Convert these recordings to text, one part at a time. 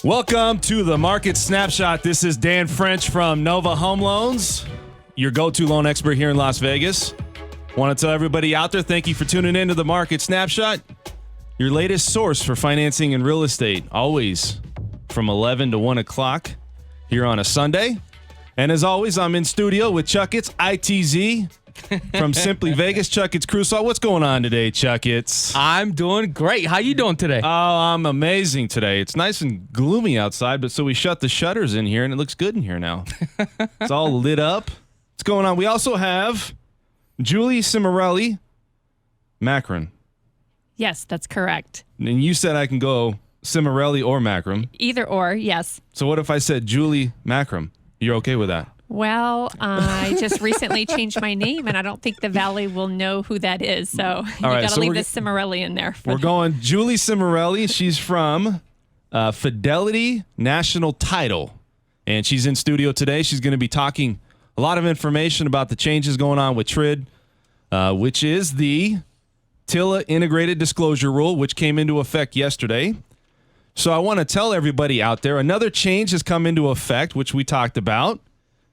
Welcome to the Market Snapshot. This is Dan French from Nova Home Loans, your go-to loan expert here in Las Vegas. Want to tell everybody out there, thank you for tuning in to the Market Snapshot, your latest source for financing in real estate, always from 11 to 1 o'clock here on a Sunday. And as always, I'm in studio with Chakits, ITZ, from Simply Vegas. Chakits Krulsawat. What's going on today, Chakits? I'm doing great. How you doing today? Oh, I'm amazing today. It's nice and gloomy outside, but so we shut the shutters in here, and it looks good in here now. It's all lit up. What's going on? We also have Julie Cimorelli, Macron. Yes, that's correct. And you said I can go Cimorelli or Macron. Either or, yes. So what if I said Julie Macron? You're okay with that? Well, I just recently changed my name, and I don't think the Valley will know who that is. So you got to leave the Cimorelli in there. We're going Julie Cimorelli. She's from Fidelity National Title, and she's in studio today. She's going to be talking a lot of information about the changes going on with TRID, which is the TILA Integrated Disclosure Rule, which came into effect yesterday. So I want to tell everybody out there, another change has come into effect, which we talked about.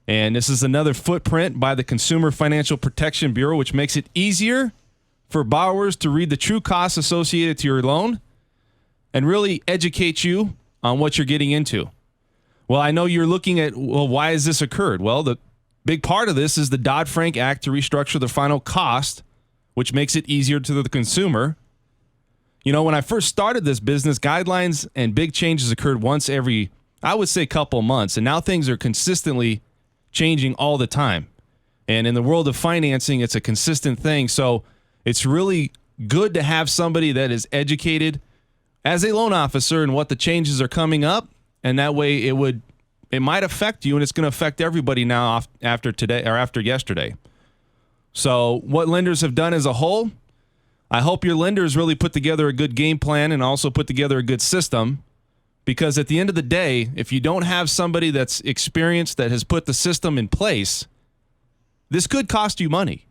And this is another footprint by the Consumer Financial Protection Bureau, which makes it easier for borrowers to read the true costs associated to your loan and really educate you on what you're getting into. Well, I know you're looking at, well, why has this occurred? Well, the big part of this is the Dodd-Frank Act to restructure the final cost, which makes it easier to the consumer. You know, when I first started this business, guidelines and big changes occurred once every, I would say, couple months. And now things are consistently changing all the time. And in the world of financing, it's a consistent thing. So it's really good to have somebody that is educated as a loan officer in what the changes are coming up. And that way it might affect you, and it's going to affect everybody now after today or after yesterday. So what lenders have done as a whole, I hope your lenders really put together a good game plan and also put together a good system. Because at the end of the day, if you don't have somebody that's experienced, that has put the system in place, this could cost you money.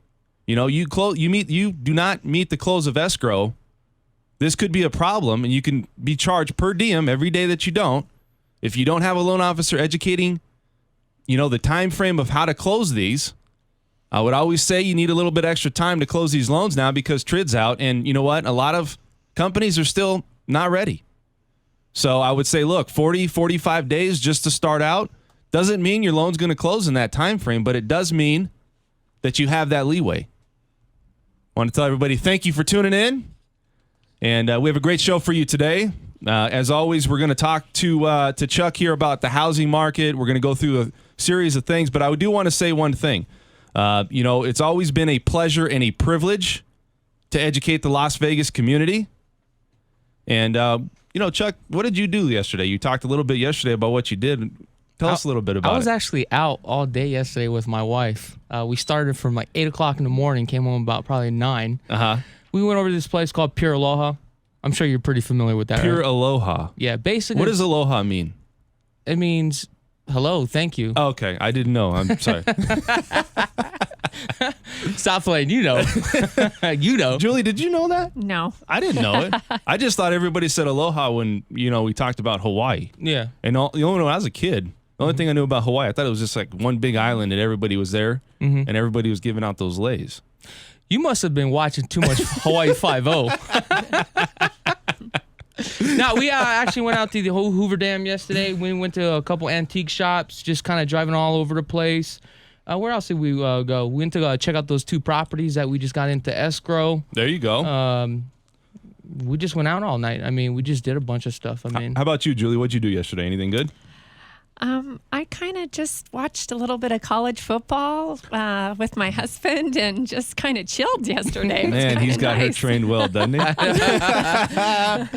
You know, you do not meet the close of escrow. This could be a problem, and you can be charged per diem every day that you don't. If you don't have a loan officer educating, you know, the time frame of how to close these, I would always say you need a little bit extra time to close these loans now because TRID's out. And you know what? A lot of companies are still not ready. So I would say, look, 40, 45 days just to start out doesn't mean your loan's going to close in that time frame, but it does mean that you have that leeway. I want to tell everybody thank you for tuning in, and we have a great show for you today. As always, we're going to talk to Chuck here about the housing market. We're going to go through a series of things, but I do want to say one thing. You know, it's always been a pleasure and a privilege to educate the Las Vegas community. And, you know, Chuck, what did you do yesterday? You talked a little bit yesterday about what you did. Tell us a little bit about it. I was actually out all day yesterday with my wife. We started from like 8 o'clock in the morning, came home about probably 9. We went over to this place called Pure Aloha. I'm sure you're pretty familiar with that. Pure right? Aloha. Yeah, basically. What does Aloha mean? It means hello, thank you. Oh, okay, I didn't know. I'm sorry. Stop playing, you know. You know. Julie, did you know that? No. I didn't know it. I just thought everybody said aloha when, you know, we talked about Hawaii. Yeah. And when I was a kid, the only thing I knew about Hawaii, I thought it was just like one big island and everybody was there and everybody was giving out those leis. You must have been watching too much Hawaii 5-0. No, we actually went out to the whole Hoover Dam yesterday. We went to a couple antique shops, just kind of driving all over the place. Where else did we go? We went to check out those 2 properties that we just got into escrow. There you go. We just went out all night. I mean, we just did a bunch of stuff. I mean, how about you, Julie? What'd you do yesterday? Anything good? I kind of just watched a little bit of college football with my husband and just kind of chilled yesterday. Man, he's got her trained well, doesn't he?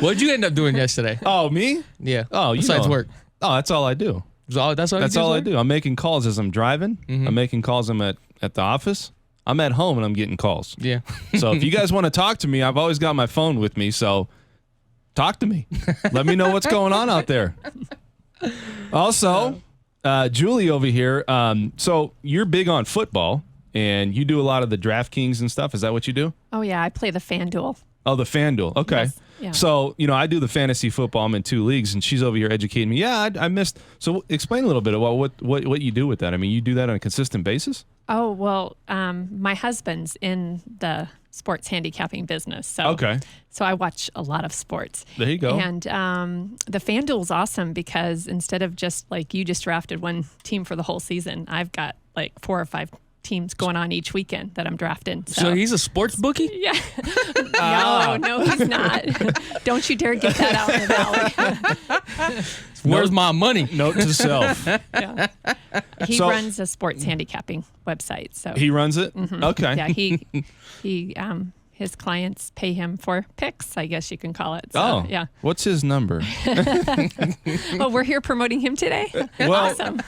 What'd you end up doing yesterday? Oh, me? Yeah. Oh, besides work. Oh, that's all I do. That's all I do. I'm making calls as I'm driving. I'm making calls. I'm at the office. I'm at home and I'm getting calls. Yeah. So if you guys want to talk to me, I've always got my phone with me. So talk to me. Let me know what's going on out there. Also, Julie over here. So you're big on football and you do a lot of the DraftKings and stuff. Is that what you do? Oh, yeah. I play the FanDuel. Oh, the FanDuel. Okay. Yes. Yeah. So, I do the fantasy football. I'm in 2 leagues, and she's over here educating me. Yeah, I missed. So explain a little bit about what you do with that. I mean, you do that on a consistent basis? Oh, well, my husband's in the sports handicapping business. So, Okay. So I watch a lot of sports. There you go. And the FanDuel's awesome because instead of just like you just drafted one team for the whole season, I've got like 4 or 5 teams going on each weekend that I'm drafting. So he's a sports bookie? Yeah. No, he's not. Don't you dare get that out in the valley. Where's my money? Note to self. Yeah. He So- runs a sports handicapping website. So He runs it? Okay. yeah, he his clients pay him for picks, I guess you can call it. So, Oh, yeah. What's his number? Oh, we're here promoting him today? Well, Awesome.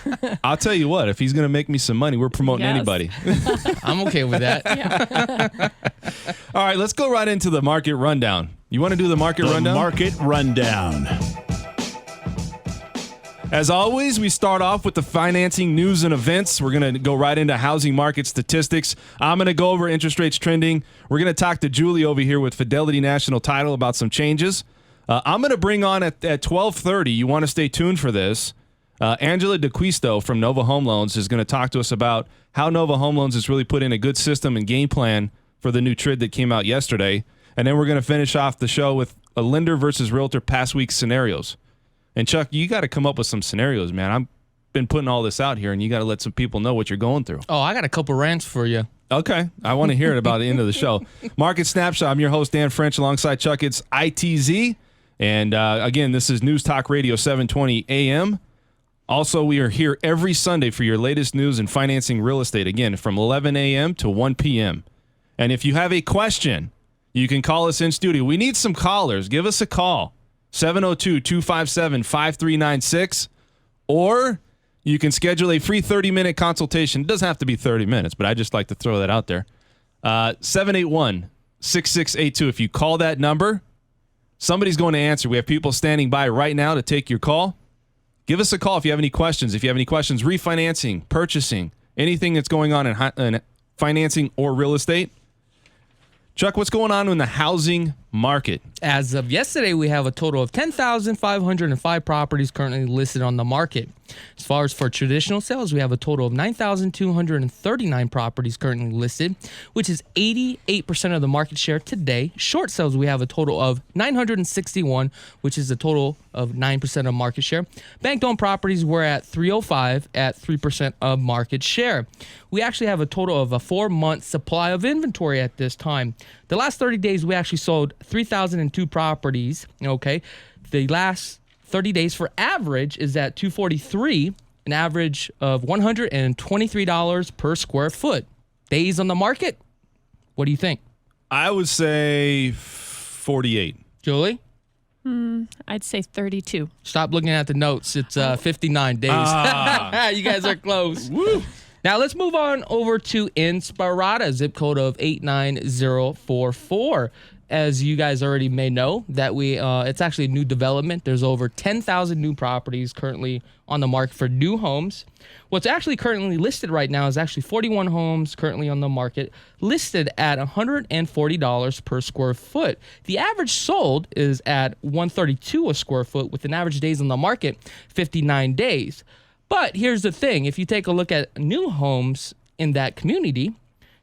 I'll tell you what, if he's going to make me some money, we're promoting Yes. anybody. I'm okay with that. All right, let's go right into the market rundown. You want to do the market The rundown? market rundown. As always, we start off with the financing news and events. We're going to go right into housing market statistics. I'm going to go over interest rates trending. We're going to talk to Julie over here with Fidelity National Title about some changes. I'm going to bring on at 12:30. You want to stay tuned for this. Angela Quisto from Nova Home Loans is going to talk to us about how Nova Home Loans has really put in a good system and game plan for the new TRID that came out yesterday. And then we're going to finish off the show with a lender versus realtor past week scenarios. And Chuck, you got to come up with some scenarios, man. I've been putting all this out here, and you got to let some people know what you're going through. Oh, I got a couple rants for you. Okay. I want to hear it about the end of the show. Market Snapshot. I'm your host, Dan French, alongside Chakits ITZ. And again, this is News Talk Radio 720 AM. Also, we are here every Sunday for your latest news in financing real estate. Again, from 11 a.m. to 1 p.m. And if you have a question, you can call us in studio. We need some callers. Give us a call. 702-257-5396. Or you can schedule a free 30-minute consultation. It doesn't have to be 30 minutes, but I just like to throw that out there. 781-6682. If you call that number, somebody's going to answer. We have people standing by right now to take your call. Give us a call if you have any questions. If you have any questions, refinancing, purchasing, anything that's going on in financing or real estate. Chuck, what's going on in the housing market? As of yesterday, we have a total of 10,505 properties currently listed on the market. As far as for traditional sales, we have a total of 9,239 properties currently listed, which is 88% of the market share today. Short sales, we have a total of 961, which is a total of 9% of market share. Bank-owned properties, we're at 305 at 3% of market share. We actually have a total of a 4-month supply of inventory at this time. The last 30 days, we actually sold 3,002 properties, okay? The last 30 days for average is at 243, an average of $123 per square foot. Days on the market, what do you think? I would say 48. Julie? I'd say 32. Stop looking at the notes. It's 59 days. You guys are close. Woo. Now let's move on over to Inspirada, zip code of 89044. As you guys already may know, that it's actually a new development. There's over 10,000 new properties currently on the market for new homes. What's actually currently listed right now is actually 41 homes currently on the market, listed at $140 per square foot. The average sold is at $132 a square foot, with an average days on the market 59 days. But here's the thing: if you take a look at new homes in that community,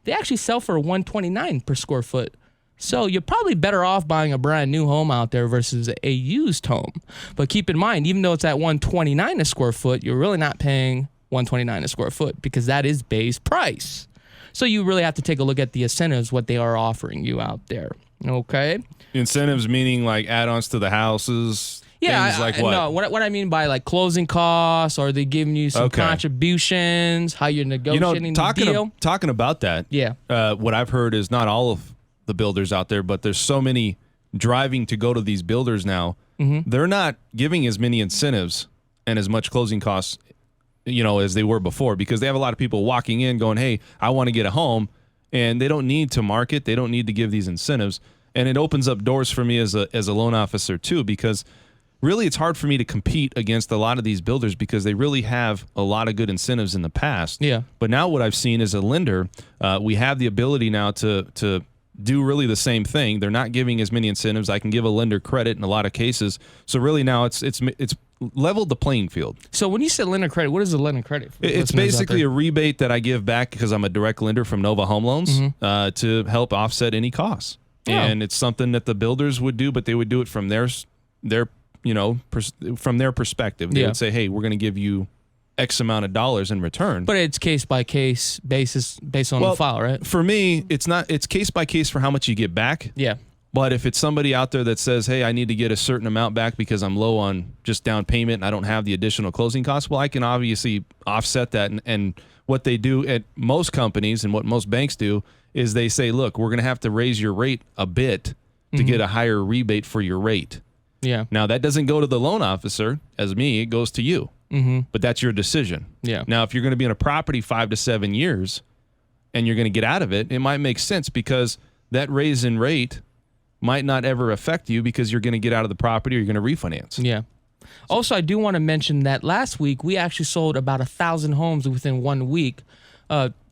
they actually sell for $129 per square foot. So you're probably better off buying a brand new home out there versus a used home. But keep in mind, even though it's at $129 a square foot, you're really not paying $129 a square foot because that is base price. So you really have to take a look at the incentives, what they are offering you out there. Okay? Incentives meaning like add-ons to the houses. Yeah, things like what? No, what I mean by like closing costs, or they giving you some contributions, how you're negotiating the deal. Talking about that, Yeah. What I've heard is not all of the builders out there, but there's so many driving to go to these builders now. Mm-hmm. They're not giving as many incentives and as much closing costs, as they were before, because they have a lot of people walking in going, hey, I want to get a home, and they don't need to market. They don't need to give these incentives. And it opens up doors for me as a loan officer too, because really it's hard for me to compete against a lot of these builders because they really have a lot of good incentives in the past. Yeah. But now what I've seen as a lender, we have the ability now to do really the same thing. They're not giving as many incentives. I can give a lender credit in a lot of cases. So really now it's leveled the playing field. So when you said lender credit, what is a lender credit? It's basically a rebate that I give back because I'm a direct lender from Nova Home Loans to help offset any costs. Oh. And it's something that the builders would do, but they would do it from their from their perspective. They would say, hey, we're going to give you X amount of dollars in return. But it's case by case basis based on the file, right? For me, it's case by case for how much you get back. Yeah. But if it's somebody out there that says, hey, I need to get a certain amount back because I'm low on just down payment and I don't have the additional closing costs, well, I can obviously offset that. And what they do at most companies and what most banks do is they say, look, we're going to have to raise your rate a bit to get a higher rebate for your rate. Yeah. Now, that doesn't go to the loan officer as me. It goes to you. But that's your decision. Yeah. Now, if you're going to be in a property 5 to 7 years and you're going to get out of it, it might make sense because that raise in rate might not ever affect you because you're going to get out of the property or you're going to refinance. Yeah. Also, I do want to mention that last week we actually sold about 1,000 homes within 1 week.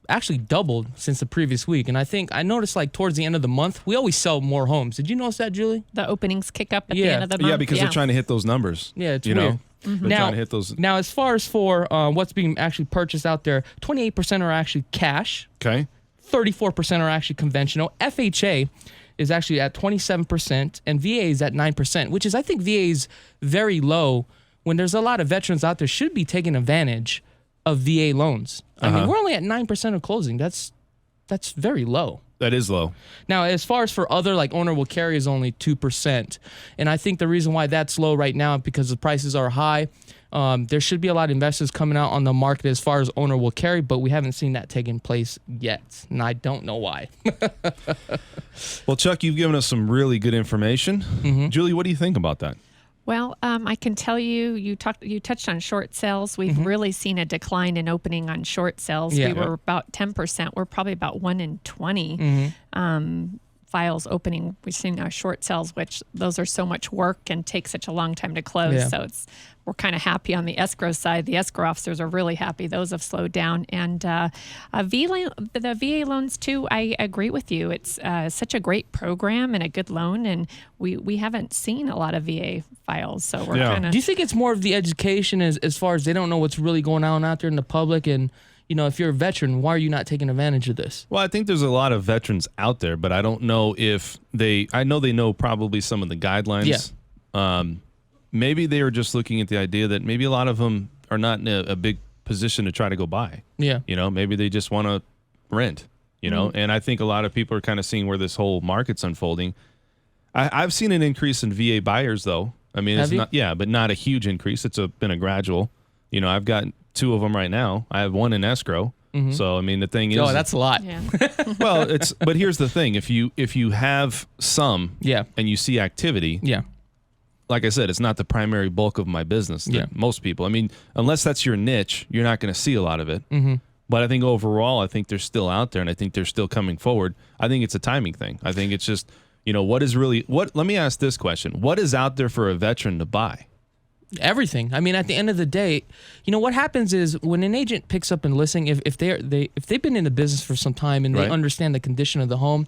Actually doubled since the previous week. And I noticed like towards the end of the month, we always sell more homes. Did you notice that, Julie? The openings kick up at the end of the month. Yeah, because they're trying to hit those numbers. Yeah, it's you weird. know? They're trying to hit those. Now, as far as for what's being actually purchased out there, 28% are actually cash. Okay. 34% are actually conventional. FHA is actually at 27% and VA is at 9%, which is, I think VA is very low when there's a lot of veterans out there should be taking advantage of VA loans. I mean, we're only at 9% of closing. That's very low. That is low. Now, as far as for other, like owner will carry is only 2%. And I think the reason why that's low right now is because the prices are high. There should be a lot of investors coming out on the market as far as owner will carry, but we haven't seen that taking place yet. And I don't know why. Well, Chuck, you've given us some really good information. Julie, what do you think about that? Well, I can tell you touched on short sales. We've really seen a decline in opening on short sales. Yeah. We were about 10%. We're probably about 1 in 20 files opening. We've seen our short sales, which those are so much work and take such a long time to close. Yeah. So we're kind of happy on the escrow side. The escrow officers are really happy. Those have slowed down. And the VA loans, too, I agree with you. It's such a great program and a good loan. And we haven't seen a lot of VA files. So we're kind of... Do you think it's more of the education as far as they don't know what's really going on out there in the public? And, you know, if you're a veteran, why are you not taking advantage of this? Well, I think there's a lot of veterans out there, but I don't know if I know they know probably some of the guidelines. Yeah. Maybe they were just looking at the idea that maybe a lot of them are not in a big position to try to go buy. Yeah. You know, maybe they just want to rent, you know, and I think a lot of people are kind of seeing where this whole market's unfolding. I've seen an increase in VA buyers, though. I mean, it's not, but not a huge increase. It's been a gradual. You know, I've got 2 of them right now. I have 1 in escrow. So, I mean, the thing is... Oh, that's a lot. Yeah. Well, but here's the thing. If you have some and you see activity... Yeah. Like I said, it's not the primary bulk of my business. Most people. I mean, unless that's your niche, you're not going to see a lot of it. But I think overall, I think they're still out there, and I think they're still coming forward. I think it's a timing thing. I think it's just, you know, let me ask this question. What is out there for a veteran to buy? Everything. I mean, at the end of the day, you know, what happens is when an agent picks up and listing, if they've been in the business for some time and they understand the condition of the home,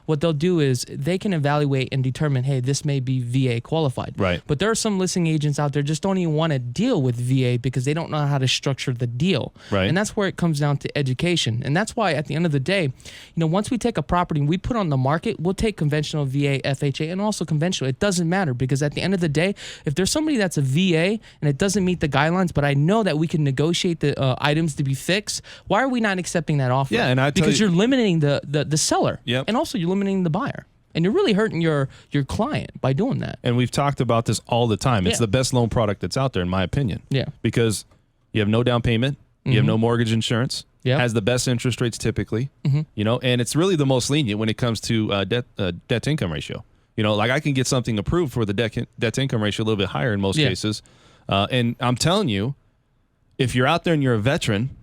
what they'll do is they can evaluate and determine, hey, this may be VA qualified. Right. But there are some listing agents out there just don't even want to deal with VA because they don't know how to structure the deal. Right. And that's where it comes down to education. And that's why at the end of the day, you know, once we take a property and we put on the market, we'll take conventional VA, FHA, and also conventional. It doesn't matter because at the end of the day, if there's somebody that's a VA and it doesn't meet the guidelines, but I know that we can negotiate the items to be fixed, why are we not accepting that offer? Yeah, and because you're limiting the seller, and also you're limiting the buyer, and you're really hurting your client by doing that. And we've talked about this all the time. It's the best loan product that's out there, in my opinion. Yeah, because you have no down payment, you have no mortgage insurance. Yeah, has the best interest rates typically. You know, and it's really the most lenient when it comes to debt to income ratio. You know, like I can get something approved for the debt to income ratio a little bit higher in most cases. And I'm telling you, if you're out there and you're a veteran,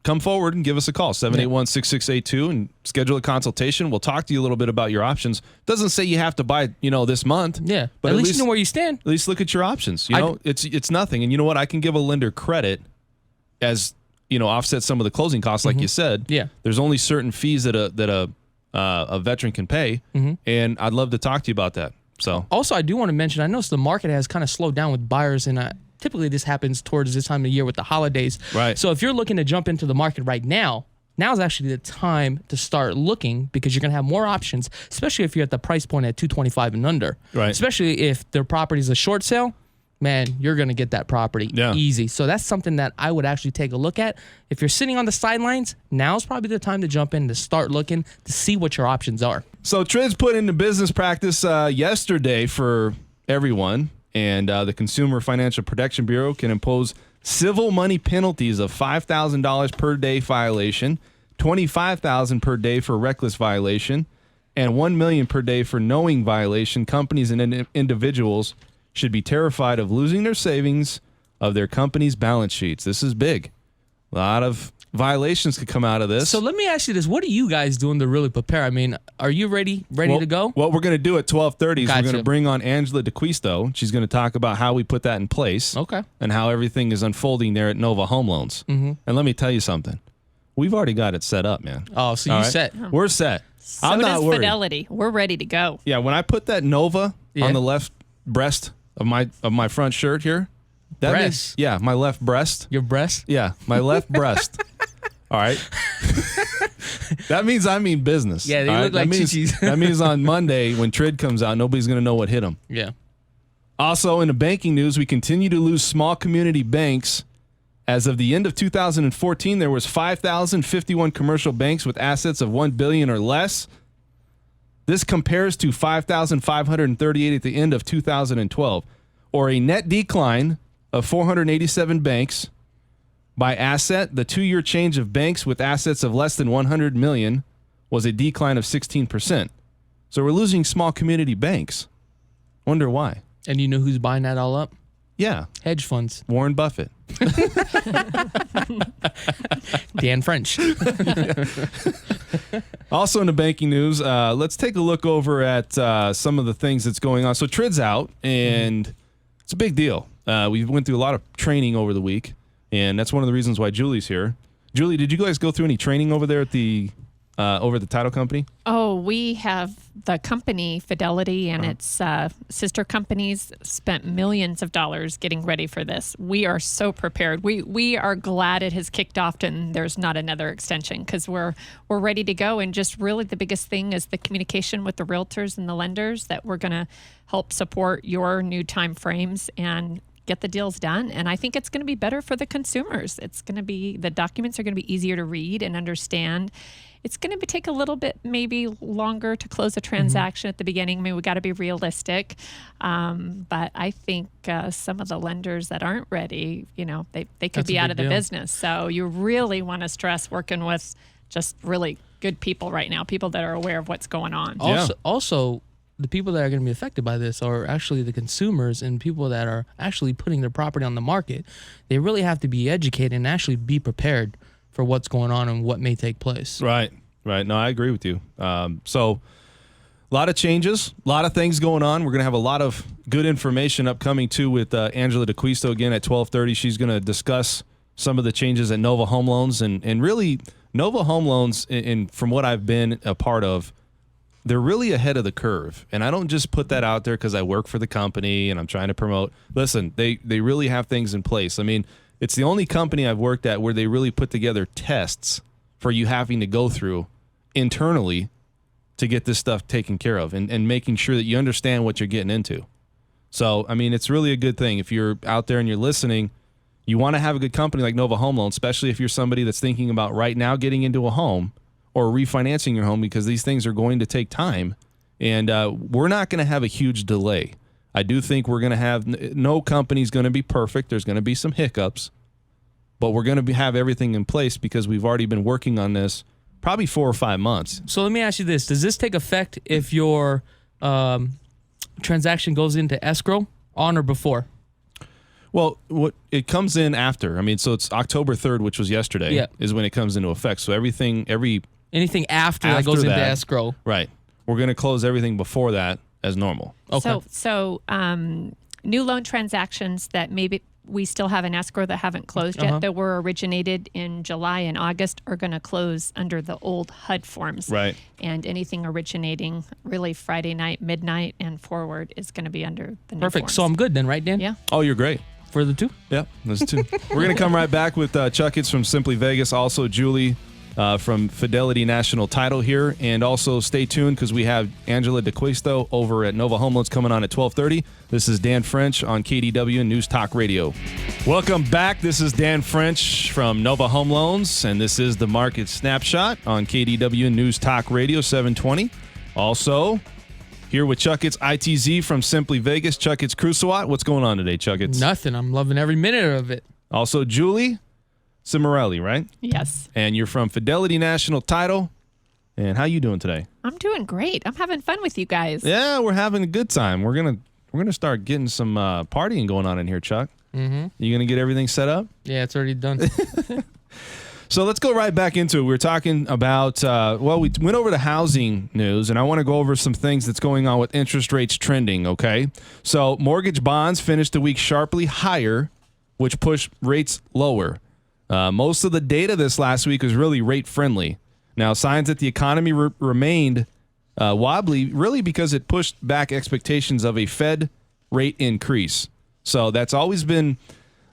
come forward and give us a call, 781-6682, and schedule a consultation. We'll talk to you a little bit about your options. Doesn't say you have to buy, you know, this month. Yeah, but at least you know where you stand. At least look at your options. You know, it's nothing. And you know what? I can give a lender credit as, you know, offset some of the closing costs, like you said. Yeah. There's only certain fees that a a veteran can pay. And I'd love to talk to you about that. So Also, I do want to mention, I noticed the market has kind of slowed down with buyers, and typically this happens towards this time of year with the holidays. Right. So if you're looking to jump into the market right now is actually the time to start looking, because you're going to have more options, especially if you're at the price point at 225 and under. Right. Especially if their property is a short sale, man, you're going to get that property easy. So that's something that I would actually take a look at. If you're sitting on the sidelines, now's probably the time to jump in, to start looking, to see what your options are. So TRID's put into business practice yesterday for everyone, and the Consumer Financial Protection Bureau can impose civil money penalties of $5,000 per day violation, $25,000 per day for reckless violation, and $1 million per day for knowing violation. Companies and individuals should be terrified of losing their savings of their company's balance sheets. This is big. A lot of violations could come out of this. So let me ask you this. What are you guys doing to really prepare? I mean, are you ready to go? What we're going to do at 12:30 is Gotcha. we're going to bring on Angela Quisto. She's going to talk about how we put that in place. Okay. And how everything is unfolding there at Nova Home Loans. And let me tell you something. We've already got it set up, man. Oh, so All you right? set. We're set. So I'm not does worried. Fidelity. We're ready to go. Yeah, when I put that Nova Yeah. on the left breast of my front shirt here, that Breast? means, my left breast. Your breast? Yeah, my left breast. All right. That means I mean business. Yeah, they all look right? like that means, chichis. that means on Monday when TRID comes out, nobody's going to know what hit them. Yeah. Also, in the banking news, we continue to lose small community banks. As of the end of 2014, there was 5,051 commercial banks with assets of $1 billion or less. This compares to 5,538 at the end of 2012, or a net decline of 487 banks. By asset, the 2-year change of banks with assets of less than 100 million was a decline of 16%. So we're losing small community banks. Wonder why? And you know who's buying that all up? Yeah, Hedge funds. Warren Buffett. Dan French. Also in the banking news, let's take a look over at some of the things that's going on. So TRID's out, and it's a big deal. We went through a lot of training over the week, and that's one of the reasons why Julie's here. Julie, did you guys go through any training over there at the title company? Oh, we have the company Fidelity and its sister companies spent millions of dollars getting ready for this. We are so prepared. We are glad it has kicked off and there's not another extension, because we're ready to go. And just really the biggest thing is the communication with the realtors and the lenders, that we're going to help support your new time frames and get the deals done. And I think it's going to be better for the consumers. It's going to be, the documents are going to be easier to read and understand. It's going to take a little bit maybe longer to close a transaction at the beginning. I mean, we got to be realistic. But I think some of the lenders that aren't ready, they could That's be a out big of the deal. business. So you really want to stress working with just really good people right now, people that are aware of what's going on. Also, the people that are going to be affected by this are actually the consumers and people that are actually putting their property on the market. They really have to be educated and actually be prepared for what's going on and what may take place. Right. No, I agree with you. So a lot of changes, a lot of things going on. We're going to have a lot of good information upcoming too with Angela Quisto again at 12:30. She's going to discuss some of the changes at Nova Home Loans, and really Nova Home Loans, and from what I've been a part of, they're really ahead of the curve. And I don't just put that out there because I work for the company and I'm trying to promote. Listen, they really have things in place. I mean, it's the only company I've worked at where they really put together tests for you having to go through internally to get this stuff taken care of, and making sure that you understand what you're getting into. So, I mean, it's really a good thing. If you're out there and you're listening, you want to have a good company like Nova Home Loan, especially if you're somebody that's thinking about right now getting into a home or refinancing your home, because these things are going to take time, and we're not going to have a huge delay. I do think we're going to have, no company's going to be perfect. There's going to be some hiccups, but we're going to have everything in place because we've already been working on this probably 4 or 5 months. So let me ask you this. Does this take effect if your transaction goes into escrow on or before? Well, it comes in after. I mean, so it's October 3rd, which was yesterday, is when it comes into effect. So anything after that goes into escrow. Right. We're going to close everything before that as normal. Okay. So new loan transactions that maybe we still have an escrow that haven't closed yet that were originated in July and August are going to close under the old HUD forms. Right. And anything originating really Friday night, midnight, and forward is going to be under the new Perfect. forms. So I'm good then, right, Dan? Yeah. Oh, you're great. For the two? Yeah, those two. We're going to come right back with Chakits from Simply Vegas, also Julie from Fidelity National Title here, and also stay tuned because we have Angela de Quisto over at Nova Home Loans coming on at 12:30. This is Dan French on KDW News Talk Radio. Welcome back. This is Dan French from Nova Home Loans, and this is the Market Snapshot on KDW News Talk Radio 720. Also, here with Chakits ITZ from Simply Vegas, Chakits Krulsawat. What's going on today, Chakits? Nothing. I'm loving every minute of it. Also, Julie Cimorelli, right? Yes. And you're from Fidelity National Title. And how you doing today? I'm doing great. I'm having fun with you guys. Yeah, we're having a good time. We're gonna start getting some partying going on in here, Chuck. Mm-hmm. You gonna get everything set up? Yeah, it's already done. So let's go right back into it. We were talking about, we went over the housing news, and I want to go over some things that's going on with interest rates trending, okay? So mortgage bonds finished the week sharply higher, which pushed rates lower. Most of the data this last week was really rate friendly. Now, signs that the economy remained wobbly really because it pushed back expectations of a Fed rate increase. So that's always been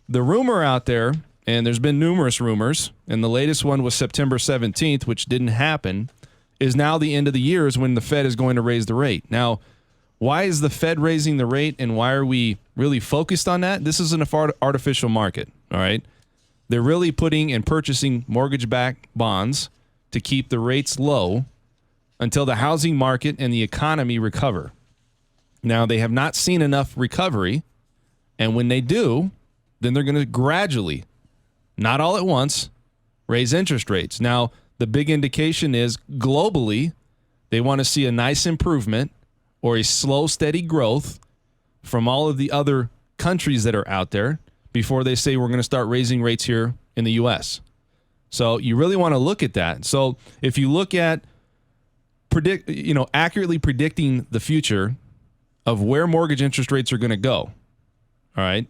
the rumor out there, and there's been numerous rumors, and the latest one was September 17th, which didn't happen, is now the end of the year is when the Fed is going to raise the rate. Now, why is the Fed raising the rate, and why are we really focused on that? This is an artificial market, all right? They're really putting and purchasing mortgage-backed bonds to keep the rates low until the housing market and the economy recover. Now, they have not seen enough recovery, and when they do, then they're going to gradually, not all at once, raise interest rates. Now, the big indication is globally, they want to see a nice improvement or a slow, steady growth from all of the other countries that are out there before they say we're going to start raising rates here in the U.S. So you really want to look at that. So if you look at accurately predicting the future of where mortgage interest rates are going to go, all right,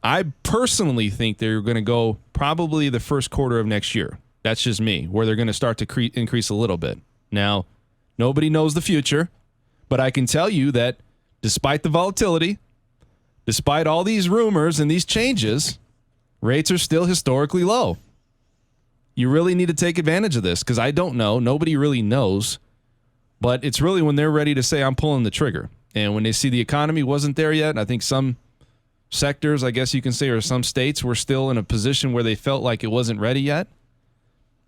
I personally think they're going to go probably the first quarter of next year. That's just me, where they're going to start to increase a little bit. Now, nobody knows the future, but I can tell you that despite the volatility, despite all these rumors and these changes, rates are still historically low. You really need to take advantage of this because I don't know. Nobody really knows. But it's really when they're ready to say, I'm pulling the trigger. And when they see the economy wasn't there yet, I think some sectors, I guess you can say, or some states were still in a position where they felt like it wasn't ready yet.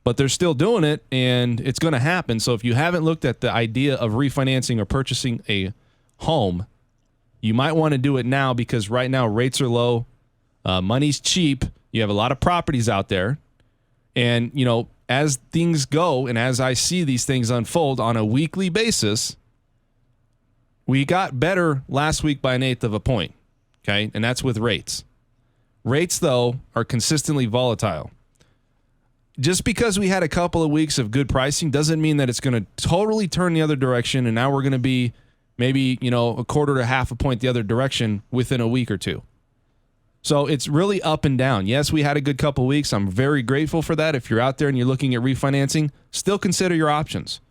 But they're still doing it, and it's going to happen. So if you haven't looked at the idea of refinancing or purchasing a home, you might want to do it now because right now rates are low, money's cheap, you have a lot of properties out there. And, as things go and as I see these things unfold on a weekly basis, we got better last week by 1/8 of a point, okay? And that's with rates. Rates, though, are consistently volatile. Just because we had a couple of weeks of good pricing doesn't mean that it's going to totally turn the other direction and now we're going to be maybe, a quarter to half a point the other direction within a week or two. So it's really up and down. Yes, we had a good couple of weeks. I'm very grateful for that. If you're out there and you're looking at refinancing, still consider your options.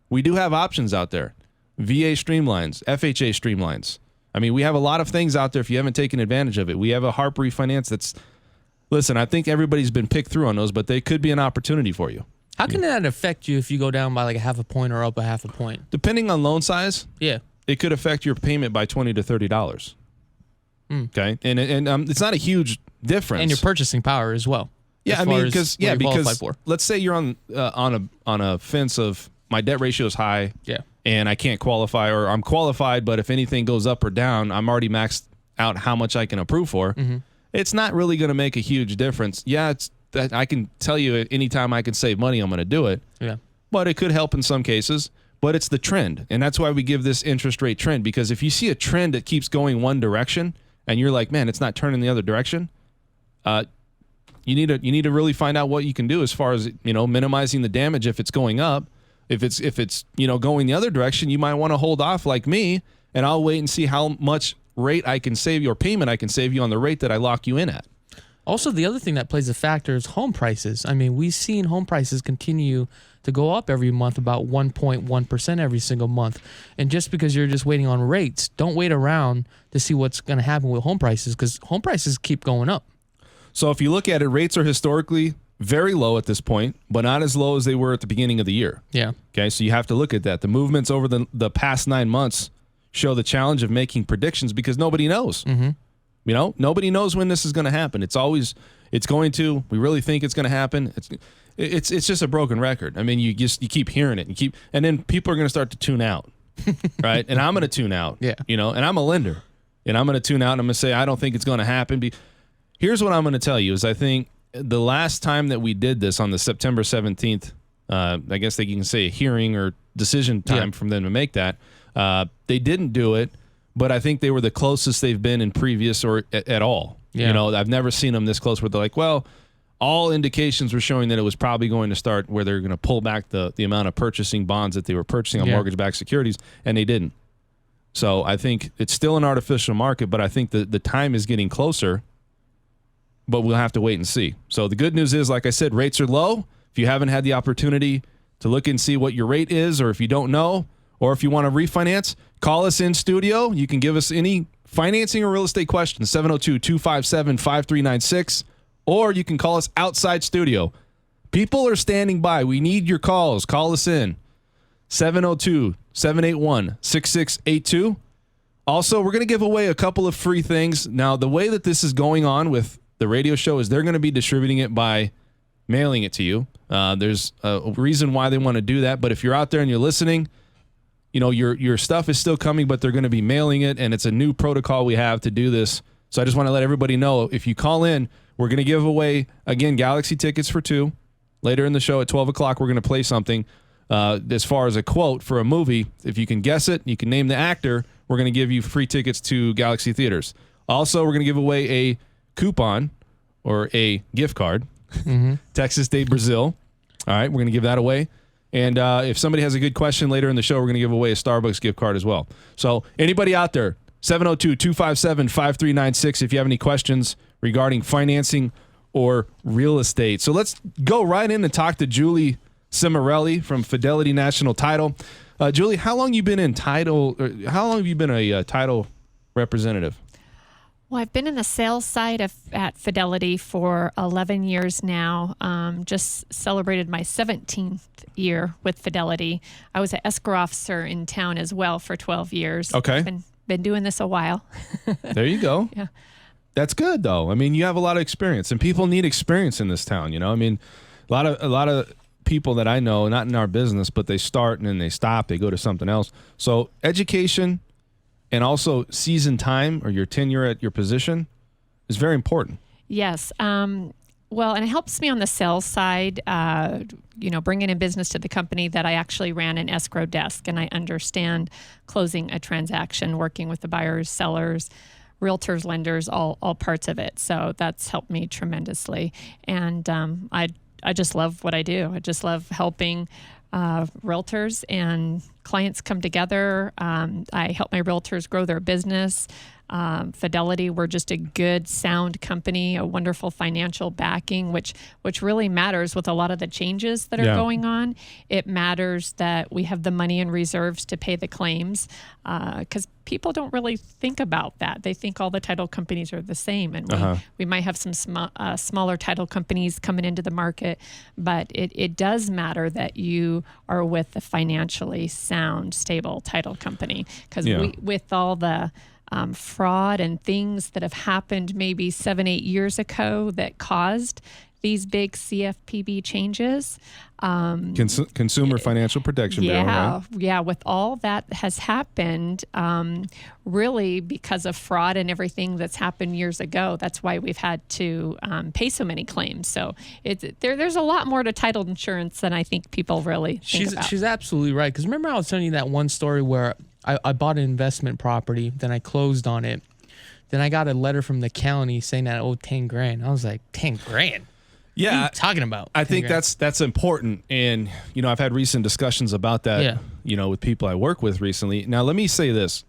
We do have options out there. VA streamlines, FHA streamlines. I mean, we have a lot of things out there if you haven't taken advantage of it. We have a HARP refinance that's, listen, I think everybody's been picked through on those, but they could be an opportunity for you. How can that affect you if you go down by like a half a point or up a half a point? Depending on loan size, Yeah. it could affect your payment by $20 to $30. Okay, and it's not a huge difference. And your purchasing power as well. Yeah, as I mean, far as what you're qualified for. let's say you're on a fence of my debt ratio is high, Yeah. and I can't qualify, or I'm qualified, but if anything goes up or down, I'm already maxed out how much I can approve for. Mm-hmm. It's not really going to make a huge difference. Yeah, it's that I can tell you anytime I can save money, I'm going to do it. Yeah. But it could help in some cases. But it's the trend, and that's why we give this interest rate trend, because if you see a trend that keeps going one direction, and you're like, man, it's not turning the other direction, you need to really find out what you can do as far as minimizing the damage if it's going up. If it's going the other direction, you might want to hold off like me, and I'll wait and see how much rate I can save you or payment I can save you on the rate that I lock you in at. Also, the other thing that plays a factor is home prices. I mean, we've seen home prices continue to go up every month, about 1.1% every single month. And just because you're just waiting on rates, don't wait around to see what's going to happen with home prices, because home prices keep going up. So if you look at it, rates are historically very low at this point, but not as low as they were at the beginning of the year. Yeah. Okay, so you have to look at that. The movements over the past 9 months show the challenge of making predictions because nobody knows. Mm-hmm. You know, nobody knows when this is going to happen. We really think it's going to happen. It's just a broken record. I mean, you keep hearing it and then people are going to start to tune out, right? And I'm going to tune out, you know, and I'm a lender and I'm going to tune out and I'm going to say, I don't think it's going to happen. Here's what I'm going to tell you is I think the last time that we did this on the September 17th, I guess you can say a hearing or decision time from them to make that, they didn't do it. But I think they were the closest they've been in previous or at all. Yeah. You know, I've never seen them this close where they're like, well, all indications were showing that it was probably going to start where they're going to pull back the amount of purchasing bonds that they were purchasing on mortgage-backed securities, and they didn't. So I think it's still an artificial market, but I think the time is getting closer, but we'll have to wait and see. So the good news is, like I said, rates are low. If you haven't had the opportunity to look and see what your rate is, or if you don't know, or if you want to refinance, call us in studio. You can give us any financing or real estate questions, 702-257-5396, or you can call us outside studio. People are standing by. We need your calls. Call us in, 702-781-6682. Also, we're going to give away a couple of free things. Now, the way that this is going on with the radio show is they're going to be distributing it by mailing it to you. There's a reason why they want to do that, but if you're out there and you're listening, you know, your stuff is still coming, but they're going to be mailing it, and it's a new protocol we have to do this. So I just want to let everybody know, if you call in, we're going to give away, again, Galaxy tickets for 2. Later in the show at 12 o'clock, we're going to play something as far as a quote for a movie. If you can guess it, you can name the actor, we're going to give you free tickets to Galaxy Theaters. Also, we're going to give away a coupon or a gift card, Texas Day Brazil. All right, we're going to give that away. And if somebody has a good question later in the show, we're going to give away a Starbucks gift card as well. So anybody out there, 702-257-5396 if you have any questions regarding financing or real estate. So let's go right in and talk to Julie Cimorelli from Fidelity National Title. Julie, how long have you been a title representative? Well, I've been in the sales side at Fidelity for 11 years now. Just celebrated my 17th year with Fidelity. I was an escrow officer in town as well for 12 years. Okay. Been doing this a while. There you go. Yeah. That's good, though. I mean, you have a lot of experience, and people need experience in this town. You know, I mean, a lot of people that I know, not in our business, but they start and then they stop. They go to something else. So education and also season time or your tenure at your position is very important. Yes. Well, and it helps me on the sales side, bringing in business to the company that I actually ran an escrow desk, and I understand closing a transaction, working with the buyers, sellers, realtors, lenders, all parts of it. So that's helped me tremendously. And I just love what I do. I just love helping realtors and clients come together. I help my realtors grow their business. Fidelity, we're just a good, sound company, a wonderful financial backing, which really matters with a lot of the changes that are going on. It matters that we have the money in reserves to pay the claims, because people don't really think about that. They think all the title companies are the same, and we might have some smaller title companies coming into the market, but it does matter that you are with a financially sound, stable title company, because with all the fraud and things that have happened maybe 7-8 years ago that caused these big CFPB changes. Consumer Financial Protection Bureau, right? Yeah, with all that has happened, really because of fraud and everything that's happened years ago, that's why we've had to pay so many claims. So there's a lot more to title insurance than I think people really think about. She's absolutely right. Because remember I was telling you that one story where I bought an investment property, then I closed on it. Then I got a letter from the county saying that I owed $10,000. I was like, $10,000? Yeah, what are you talking about? I think that's important, and I've had recent discussions about that. With people I work with recently. Now, let me say this: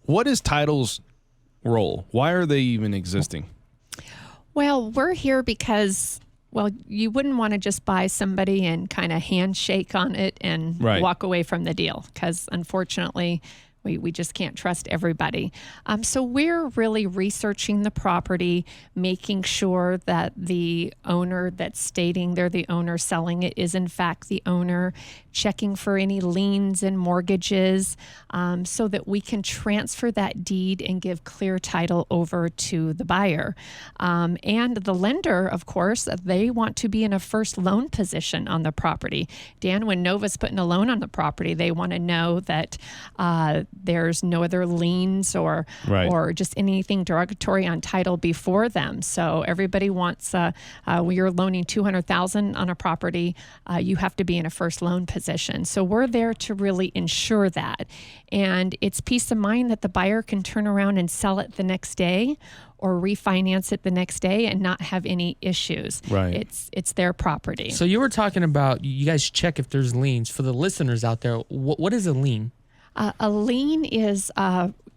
what is title's role? Why are they even existing? Well, we're here because, well, you wouldn't want to just buy somebody and kind of handshake on it and walk away from the deal, because unfortunately, we just can't trust everybody. So we're really researching the property, making sure that the owner that's stating they're the owner selling it is in fact the owner, checking for any liens and mortgages, so that we can transfer that deed and give clear title over to the buyer. And the lender, of course, they want to be in a first loan position on the property. Dan, when Nova's putting a loan on the property, they want to know that there's no other liens or just anything derogatory on title before them. So everybody wants, when you're loaning $200,000 on a property, you have to be in a first loan position. So we're there to really ensure that. And it's peace of mind that the buyer can turn around and sell it the next day or refinance it the next day and not have any issues. Right. It's their property. So you were talking about, you guys check if there's liens. For the listeners out there, what is a lien? A lien is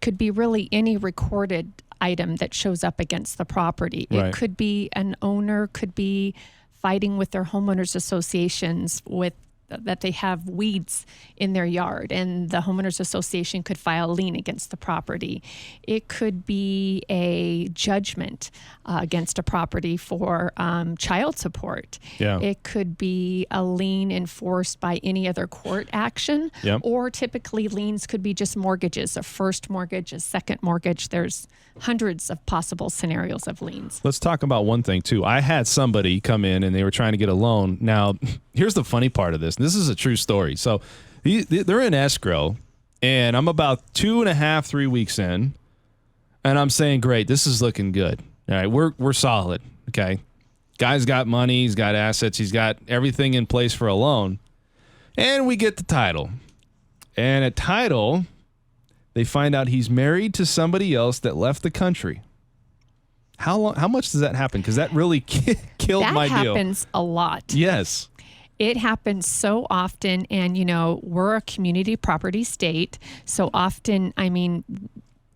could be really any recorded item that shows up against the property. Right. It could be an owner could be fighting with their homeowners associations with that they have weeds in their yard, and the homeowners association could file a lien against the property. It could be a judgment against a property for child support. Yeah. It could be a lien enforced by any other court action, or typically liens could be just mortgages, a first mortgage, a second mortgage. There's hundreds of possible scenarios of liens. Let's talk about one thing, too. I had somebody come in and they were trying to get a loan. Now, here's the funny part of this. This is a true story. So they're in escrow, and I'm about 2.5, 3 weeks in, and I'm saying, great, this is looking good. All right, we're solid, okay? Guy's got money, he's got assets, he's got everything in place for a loan. And we get the title. And at title, they find out he's married to somebody else that left the country. How much does that happen? Because that really killed my deal. That happens a lot. Yes. It happens so often, and we're a community property state, so often,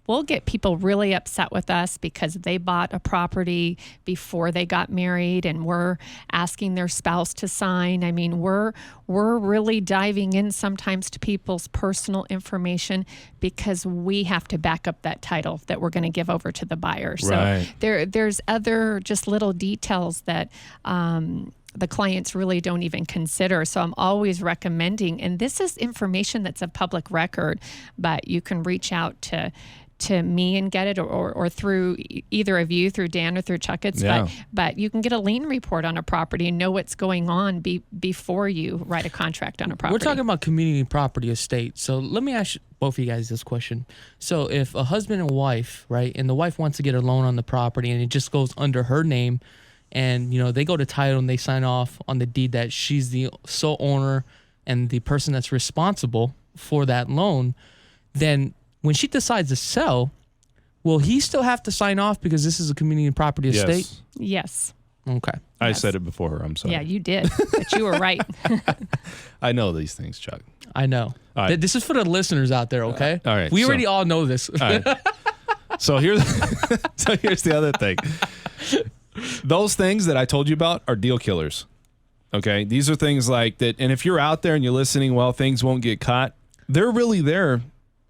we'll get people really upset with us because they bought a property before they got married, and we're asking their spouse to sign. We're really diving in sometimes to people's personal information because we have to back up that title that we're going to give over to the buyer. So there's other just little details that the clients really don't even consider. So I'm always recommending, and this is information that's a public record, but you can reach out to me and get it, or through either of you, through Dan or through Chakits. Yeah. But you can get a lien report on a property and know what's going on before you write a contract on a property. We're talking about community property estate. So let me ask both of you guys this question. So if a husband and wife, right, and the wife wants to get a loan on the property and it just goes under her name, and they go to title and they sign off on the deed that she's the sole owner and the person that's responsible for that loan, then when she decides to sell, will he still have to sign off because this is a community property estate? Yes. Okay. I said it before her. I'm sorry. Yeah, you did, but you were right. I know these things, Chuck. I know. All right. This is for the listeners out there, okay? All right. We already all know this. All right. So here's the other thing. Those things that I told you about are deal killers. Okay? These are things like that. And if you're out there and you're listening, well, things won't get caught. They're really there.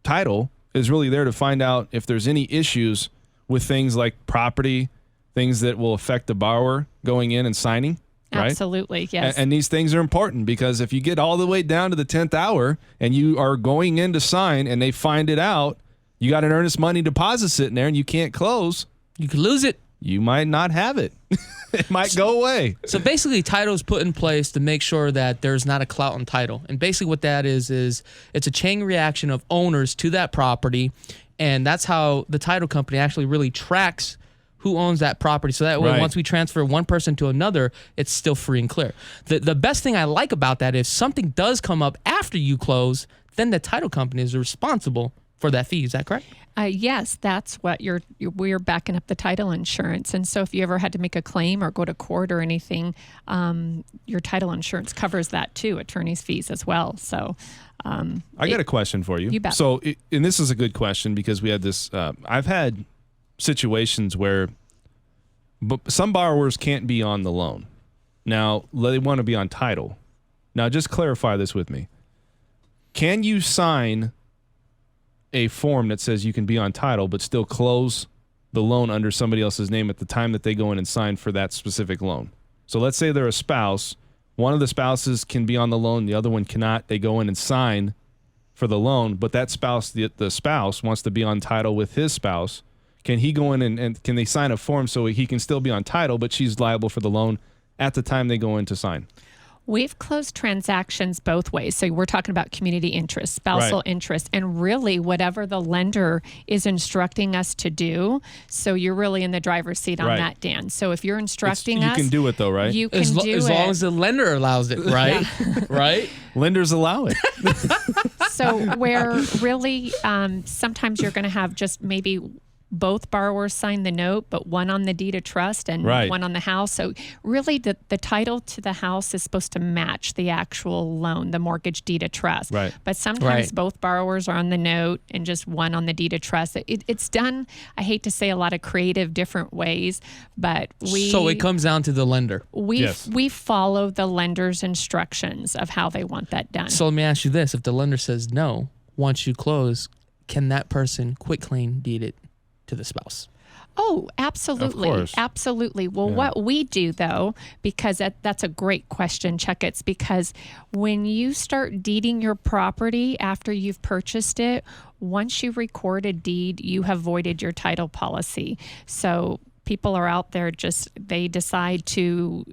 Title is really there to find out if there's any issues with things like property, things that will affect the borrower going in and signing. Right? Absolutely, yes. And these things are important because if you get all the way down to the 10th hour and you are going in to sign and they find it out, you got an earnest money deposit sitting there and you can't close. You could lose it. You might not have it. It might go away. So basically, title is put in place to make sure that there's not a clout on title. And basically what that is it's a chain reaction of owners to that property. And that's how the title company actually really tracks who owns that property. So that way, once we transfer one person to another, it's still free and clear. The best thing I like about that is something does come up after you close, then the title company is responsible for that fee. Is that correct? Yes, that's what we're backing up the title insurance. And so if you ever had to make a claim or go to court or anything, your title insurance covers that too, attorney's fees as well. So I got a question for you. You bet. So, and this is a good question because we had this, I've had situations where some borrowers can't be on the loan. Now, they want to be on title. Now, just clarify this with me. Can you sign a form that says you can be on title but still close the loan under somebody else's name at the time that they go in and sign for that specific loan? So let's say they're a spouse. One of the spouses can be on the loan, the other one cannot. They go in and sign for the loan, but that spouse, the spouse wants to be on title with his spouse. Can he go in and can they sign a form so he can still be on title, but she's liable for the loan at the time they go in to sign? We've closed transactions both ways. So we're talking about community interest, spousal interest, and really whatever the lender is instructing us to do. So you're really in the driver's seat on that, Dan. So if you're instructing us, you can do it though, right? You can do it. As long as the lender allows it, right? Right? Lenders allow it. So where really sometimes you're going to have just maybe both borrowers sign the note, but one on the deed of trust and one on the house. So really the title to the house is supposed to match the actual loan, the mortgage deed of trust. Right. But sometimes both borrowers are on the note and just one on the deed of trust. It's done, I hate to say, a lot of creative different ways, but So it comes down to the lender. We follow the lender's instructions of how they want that done. So let me ask you this. If the lender says no, once you close, can that person quitclaim deed it to the spouse? Oh, absolutely. Of course. Absolutely. Well, what we do, though, because that's a great question, Chakits, because when you start deeding your property after you've purchased it, once you record a deed, you have voided your title policy. So people are out there they decide to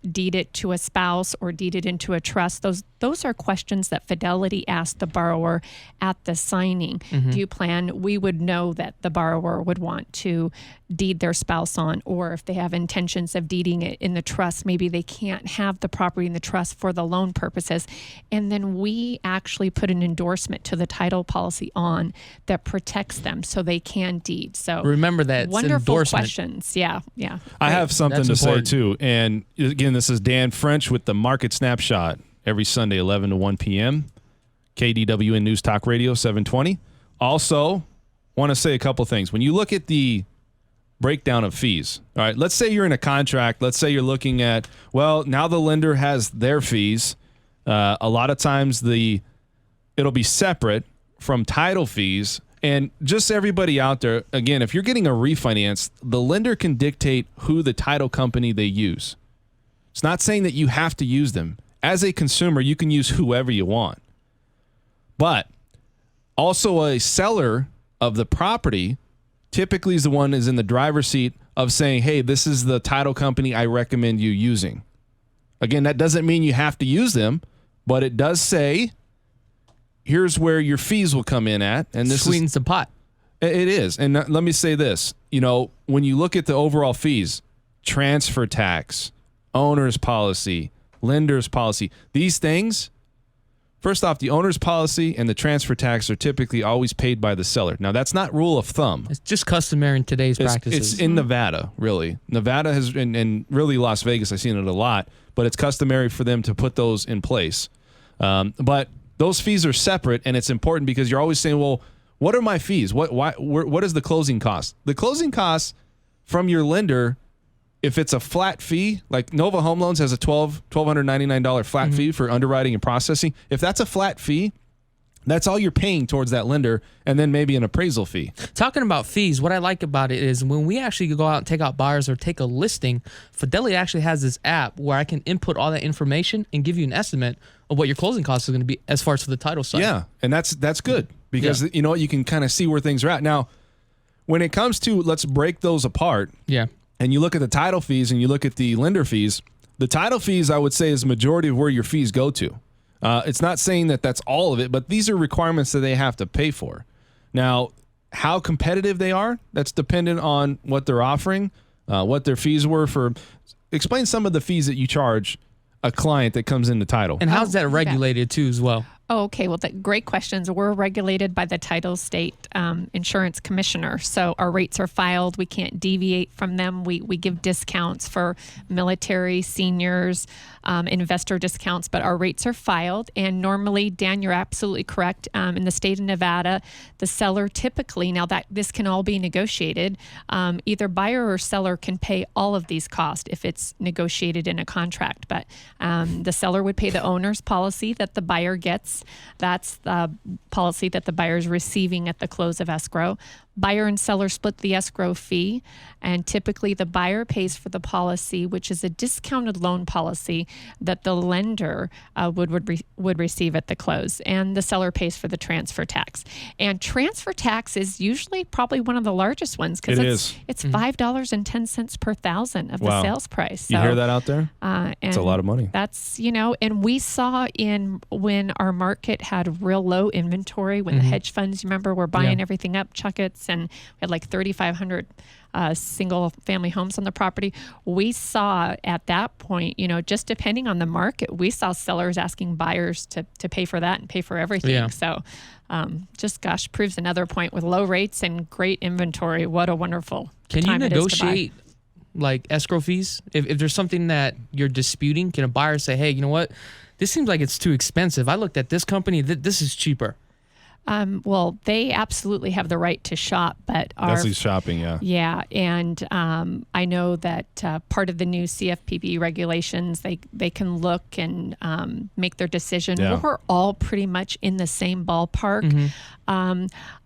deed it to a spouse or deed it into a trust. Those are questions that Fidelity asked the borrower at the signing. Do you plan? We would know that the borrower would want to deed their spouse on, or if they have intentions of deeding it in the trust, maybe they can't have the property in the trust for the loan purposes. And then we actually put an endorsement to the title policy on that protects them so they can deed. So remember that. Wonderful questions. Yeah. I have something to important. say too. And again, this is Dan French with the Market Snapshot every Sunday, 11 to 1 p.m. KDWN News Talk Radio 720. Also, want to say a couple things. When you look at the breakdown of fees, all right, let's say you're in a contract. Let's say you're looking at, well, now the lender has their fees. A lot of times it'll be separate from title fees. And just everybody out there, again, if you're getting a refinance, the lender can dictate who the title company they use. It's not saying that you have to use them. As a consumer, you can use whoever you want. But also a seller of the property typically is the one is in the driver's seat of saying, hey, this is the title company I recommend you using. Again, that doesn't mean you have to use them, but it does say, here's where your fees will come in at. And this sweetens the pot. It is. And let me say this, when you look at the overall fees, transfer tax, owner's policy, lender's policy, these things, first off, the owner's policy and the transfer tax are typically always paid by the seller. Now, that's not rule of thumb. It's just customary in today's practices. It's in Nevada, really. Nevada has, and really Las Vegas, I've seen it a lot, but it's customary for them to put those in place. But those fees are separate, and it's important because you're always saying, well, what are my fees? What is the closing cost? The closing costs from your lender, if it's a flat fee, like Nova Home Loans has a $1,299 flat fee for underwriting and processing. If that's a flat fee, that's all you're paying towards that lender, and then maybe an appraisal fee. Talking about fees, what I like about it is when we actually go out and take out buyers or take a listing, Fidelity actually has this app where I can input all that information and give you an estimate of what your closing costs are going to be as far as for the title side. Yeah, and that's good because you know what, you can kind of see where things are at. Now, when it comes to let's break those apart. Yeah. And you look at the title fees and you look at the lender fees, the title fees, I would say, is the majority of where your fees go to. It's not saying that that's all of it, but these are requirements that they have to pay for. Now, how competitive they are, that's dependent on what they're offering, what their fees were for. Explain some of the fees that you charge a client that comes into title. And how's that regulated too as well? Oh, okay. Well, great questions. We're regulated by the title state insurance commissioner. So our rates are filed. We can't deviate from them. We give discounts for military, seniors, investor discounts, but our rates are filed. And normally, Dan, you're absolutely correct. In the state of Nevada, the seller typically, now that this can all be negotiated, either buyer or seller can pay all of these costs if it's negotiated in a contract. But the seller would pay the owner's policy that the buyer gets. That's the policy that the buyer is receiving at the close of escrow. Buyer and seller split the escrow fee, and typically the buyer pays for the policy, which is a discounted loan policy that the lender would receive at the close, and the seller pays for the transfer tax. And transfer tax is usually probably one of the largest ones because it's $5.10 per thousand of the sales price. So, you hear that out there? It's a lot of money. That's, and we saw when our market had real low inventory, when the hedge funds, remember, were buying everything up, Chakits, and we had like 3,500 single family homes on the property. We saw at that point, just depending on the market, we saw sellers asking buyers to pay for that and pay for everything. Yeah. So proves another point with low rates and great inventory. What a wonderful Can time you it is to negotiate like escrow fees? If there's something that you're disputing, can a buyer say, hey, you know what? This seems like it's too expensive. I looked at this company. This is cheaper. Well, they absolutely have the right to shop, but that's shopping, yeah. Yeah, and I know that part of the new CFPB regulations, they can look and make their decision. Yeah. We're all pretty much in the same ballpark.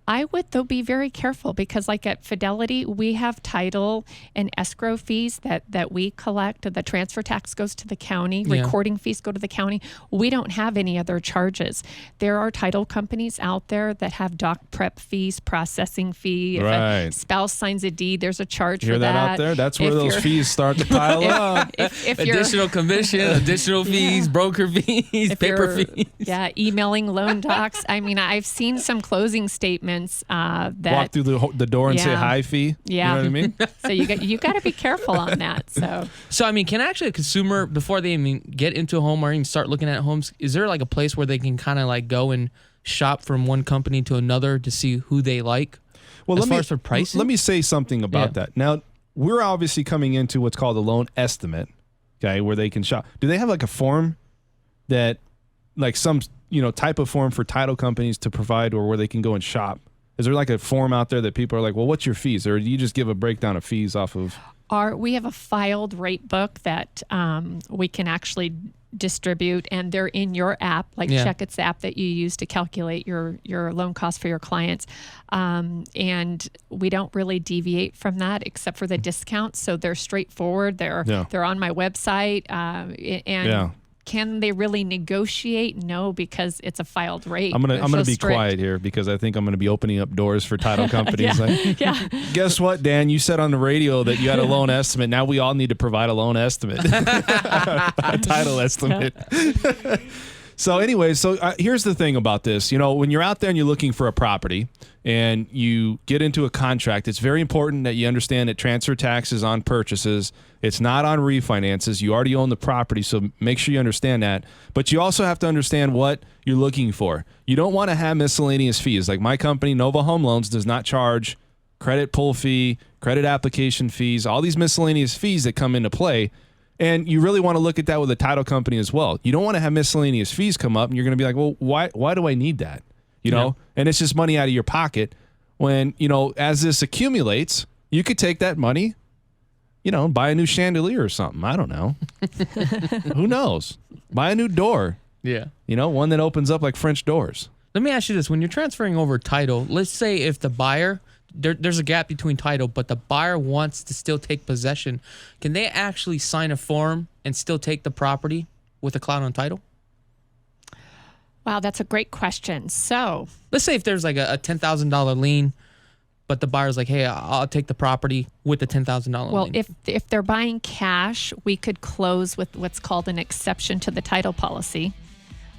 I would, though, be very careful because, like at Fidelity, we have title and escrow fees that we collect. The transfer tax goes to the county. Recording fees go to the county. We don't have any other charges. There are title companies out there that have doc prep fees, processing fee. If a spouse signs a deed, there's a charge for that. Hear that out there? That's where those fees start to pile up. If additional commission, additional fees, broker fees, paper fees. Yeah, emailing loan docs. I mean, I've seen some closing statements that walk through the door and say hi fee. Yeah, you know what I mean. So you got to be careful on that. So I mean, can actually a consumer, before they even get into a home or even start looking at homes, is there like a place where they can kind of like go and shop from one company to another to see who they like? Well, as far as for pricing, let me say something about that. Now, we're obviously coming into what's called a loan estimate, okay, where they can shop. Do they have like a form that, like some type of form for title companies to provide, or where they can go and shop? Is there like a form out there that people are like, well, what's your fees? Or do you just give a breakdown of fees off of? We have a filed rate book that we can actually distribute, and they're in your app, like Chakits app that you use to calculate your loan costs for your clients. And we don't really deviate from that except for the discounts. So they're straightforward. They're on my website. Can they really negotiate? No, because it's a filed rate. I'm gonna be quiet here because I think I'm gonna be opening up doors for title companies. Guess what, Dan? You said on the radio that you had a loan estimate. Now we all need to provide a loan estimate, a title estimate. So anyway, here's the thing about this. When you're out there and you're looking for a property and you get into a contract, it's very important that you understand that transfer tax is on purchases. It's not on refinances. You already own the property, so make sure you understand that. But you also have to understand what you're looking for. You don't want to have miscellaneous fees. Like my company, Nova Home Loans, does not charge credit pull fee, credit application fees, all these miscellaneous fees that come into play. And you really want to look at that with a title company as well. You don't want to have miscellaneous fees come up and you're going to be like, well, why do I need that? And it's just money out of your pocket when, as this accumulates, you could take that money, and buy a new chandelier or something. I don't know. Who knows? Buy a new door. Yeah. One that opens up like French doors. Let me ask you this. When you're transferring over title, let's say if the buyer, there's a gap between title, but the buyer wants to still take possession, can they actually sign a form and still take the property with a cloud on title? Wow, that's a great question. So let's say if there's like a $10,000 lien, but the buyer's like, hey, I'll take the property with the $10,000 lien. Well, if they're buying cash, we could close with what's called an exception to the title policy.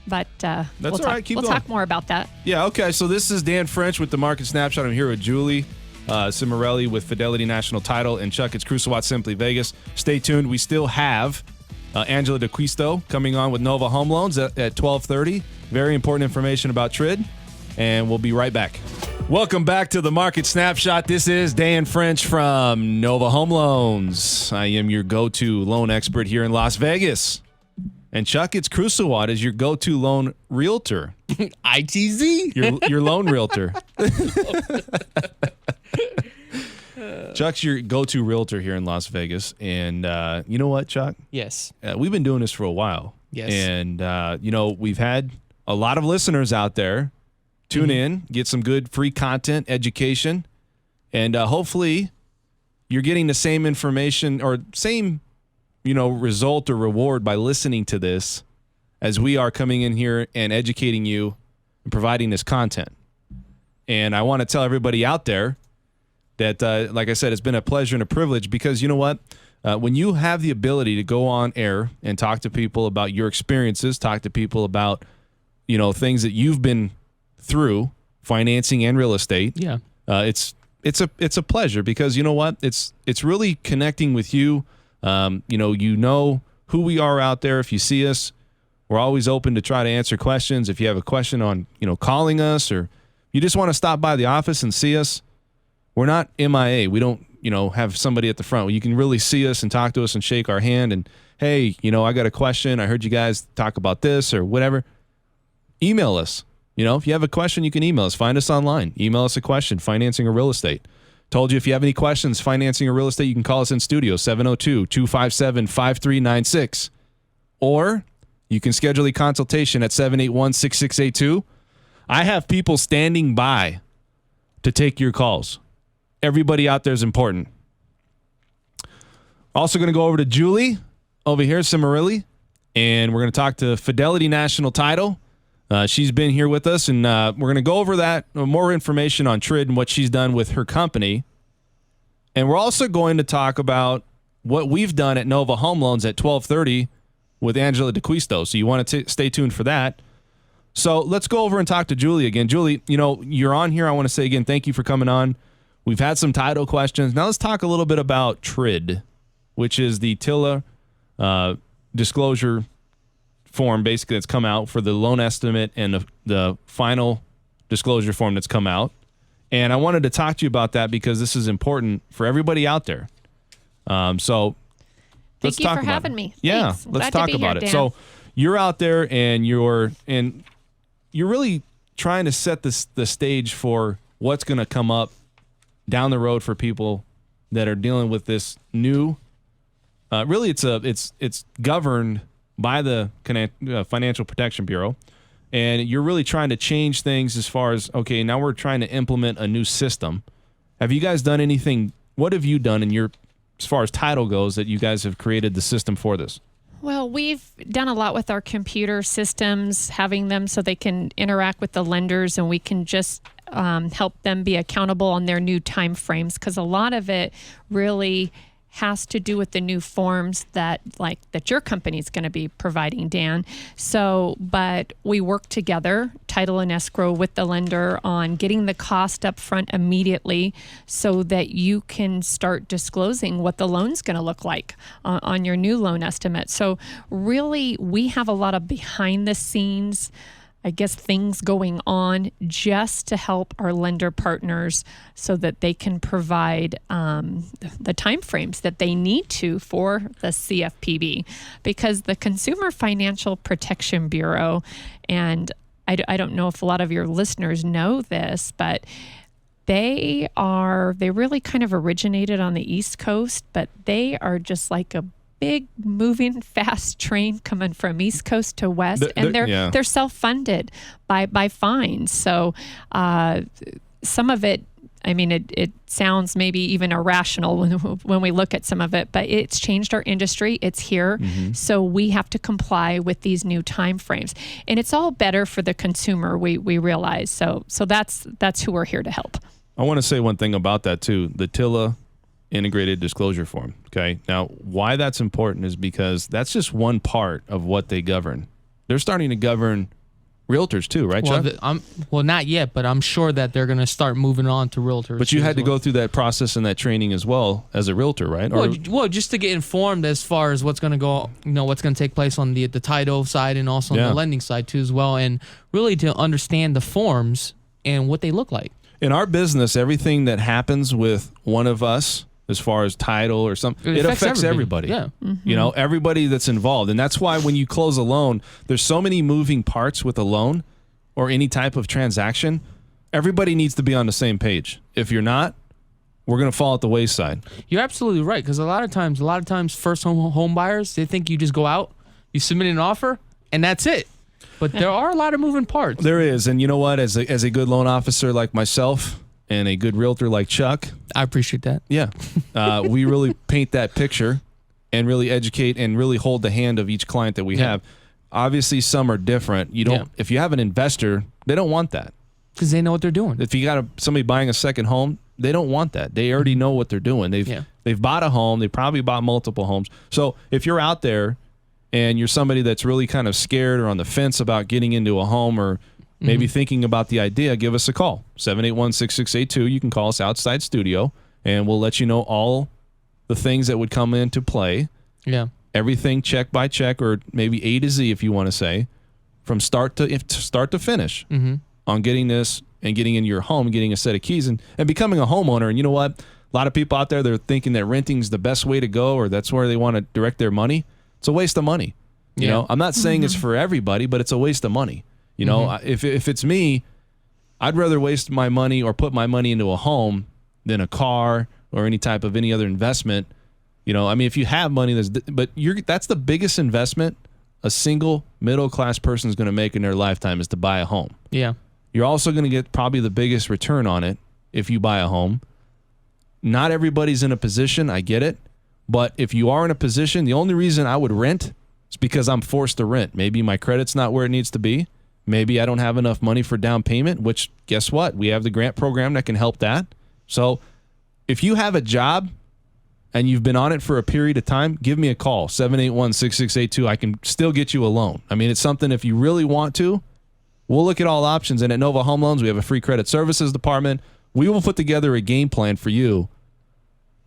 But that's all right. Keep going. We'll talk more about that. Yeah, okay. So this is Dan French with the Market Snapshot. I'm here with Julie Cimorelli with Fidelity National Title and Chakits Krulsawat Simply Vegas. Stay tuned. We still have Angela de Quisto coming on with Nova Home Loans at 12:30. Very important information about TRID, and we'll be right back. Welcome back to the Market Snapshot. This is Dan French from Nova Home Loans. I am your go-to loan expert here in Las Vegas. And Chakits Krulsawat is your go-to loan realtor. ITZ? Your loan realtor. Chuck's your go-to realtor here in Las Vegas. And you know what, Chuck? Yes. We've been doing this for a while. Yes. And, we've had a lot of listeners out there tune in, get some good free content, education, and hopefully you're getting the same information or same, result or reward by listening to this as we are coming in here and educating you and providing this content. And I want to tell everybody out there that, like I said, it's been a pleasure and a privilege because you know what? When you have the ability to go on air and talk to people about your experiences, talk to people about, things that you've been through, financing and real estate. Yeah. It's a pleasure because you know what? It's really connecting with you. You know who we are out there. If you see us, we're always open to try to answer questions. If you have a question on, calling us or you just want to stop by the office and see us, we're not MIA. We don't, have somebody at the front. You can really see us and talk to us and shake our hand and, hey, I got a question. I heard you guys talk about this or whatever. Email us. If you have a question, you can email us. Find us online. Email us a question, financing or real estate. Told you if you have any questions, financing or real estate, you can call us in studio, 702-257-5396. Or you can schedule a consultation at 781-6682. I have people standing by to take your calls. Everybody out there is important. Also going to go over to Julie over here, Cimorelli, and we're going to talk to Fidelity National Title. She's been here with us, and we're going to go over that, more information on TRID and what she's done with her company. And we're also going to talk about what we've done at Nova Home Loans at 12:30 with Angela DeQuisto. So you want to stay tuned for that. So let's go over and talk to Julie again. Julie, you're on here. I want to say again, thank you for coming on. We've had some title questions. Now let's talk a little bit about TRID, which is the TILA disclosure form basically that's come out for the loan estimate and the final disclosure form that's come out. And I wanted to talk to you about that because this is important for everybody out there. So let's talk about it. Thank you for having me. Yeah, Thanks. let's Glad to talk be about here, it. Dan. So you're out there and you're really trying to set the stage for what's going to come up down the road for people that are dealing with this new. Really, it's governed by the Financial Protection Bureau, and you're really trying to change things as far as, okay, now we're trying to implement a new system. Have you guys done anything? What have you done as far as title goes, that you guys have created the system for this? Well, we've done a lot with our computer systems, having them so they can interact with the lenders, and we can just help them be accountable on their new time frames, because a lot of it really has to do with the new forms that your company is going to be providing, Dan. So, but we work together, title and escrow, with the lender on getting the cost up front immediately so that you can start disclosing what the loan's going to look like on your new loan estimate. So really, we have a lot of behind the scenes, things going on just to help our lender partners so that they can provide the timeframes that they need to for the CFPB. Because the Consumer Financial Protection Bureau, and I don't know if a lot of your listeners know this, but they really kind of originated on the East Coast, but they are just like a big moving fast train coming from East Coast to West, and they're self-funded by fines. So some of it, it sounds maybe even irrational when we look at some of it, but it's changed our industry. It's here. Mm-hmm. So we have to comply with these new time frames, and it's all better for the consumer, we realize. So that's who we're here to help. I want to say one thing about that too. The TILA integrated disclosure form. Okay. Now, why that's important is because that's just one part of what they govern. They're starting to govern realtors too, right, Well, Chuck? well, not yet, but I'm sure that they're going to start moving on to realtors. But you had as to well. go through that process and that training as well as a realtor, right? Well, just to get informed as far as what's going to go, what's going to take place on the title side and also on Yeah. the lending side too as well, and really to understand the forms and what they look like. in our business, everything that happens with one of us, as far as title or something, it affects everybody. Yeah. Everybody that's involved. And that's why when you close a loan, there's so many moving parts with a loan or any type of transaction. Everybody needs to be on the same page. If you're not, we're going to fall at the wayside. You're absolutely right, because a lot of times first home buyers, they think you just go out, you submit an offer, and that's it. But there are a lot of moving parts. There is. And you know what? As a good loan officer like myself and a good realtor like Chuck, I appreciate that. yeah, we really paint that picture and really educate and really hold the hand of each client that we have. Obviously, some are different. You don't. If you have an investor, they don't want that. Because they know what they're doing. If you got somebody buying a second home, they don't want that. They already know what they're doing. They've bought a home. They probably bought multiple homes. So if you're out there and you're somebody that's really kind of scared or on the fence about getting into a home or maybe thinking about the idea, give us a call. 781-6682. You can call us outside studio, and we'll let you know all the things that would come into play. Yeah. Everything check by check, or maybe A to Z if you want to say, from start to finish on getting this and getting into your home, getting a set of keys and becoming a homeowner. And you know what? A lot of people out there, they're thinking that renting's the best way to go, or that's where they want to direct their money. It's a waste of money. You know, I'm not saying it's for everybody, but it's a waste of money. You know, if it's me, I'd rather waste my money or put my money into a home than a car or any other investment. You know, I mean, if you have money, that's the biggest investment a single middle-class person is going to make in their lifetime is to buy a home. Yeah. You're also going to get probably the biggest return on it if you buy a home. Not everybody's in a position, I get it. But if you are in a position, the only reason I would rent is because I'm forced to rent. Maybe my credit's not where it needs to be. Maybe I don't have enough money for down payment, which guess what? We have the grant program that can help that. So if you have a job and you've been on it for a period of time, give me a call, 781-6682. I can still get you a loan. I mean, it's something if you really want to, we'll look at all options. And at Nova Home Loans, we have a free credit services department. We will put together a game plan for you.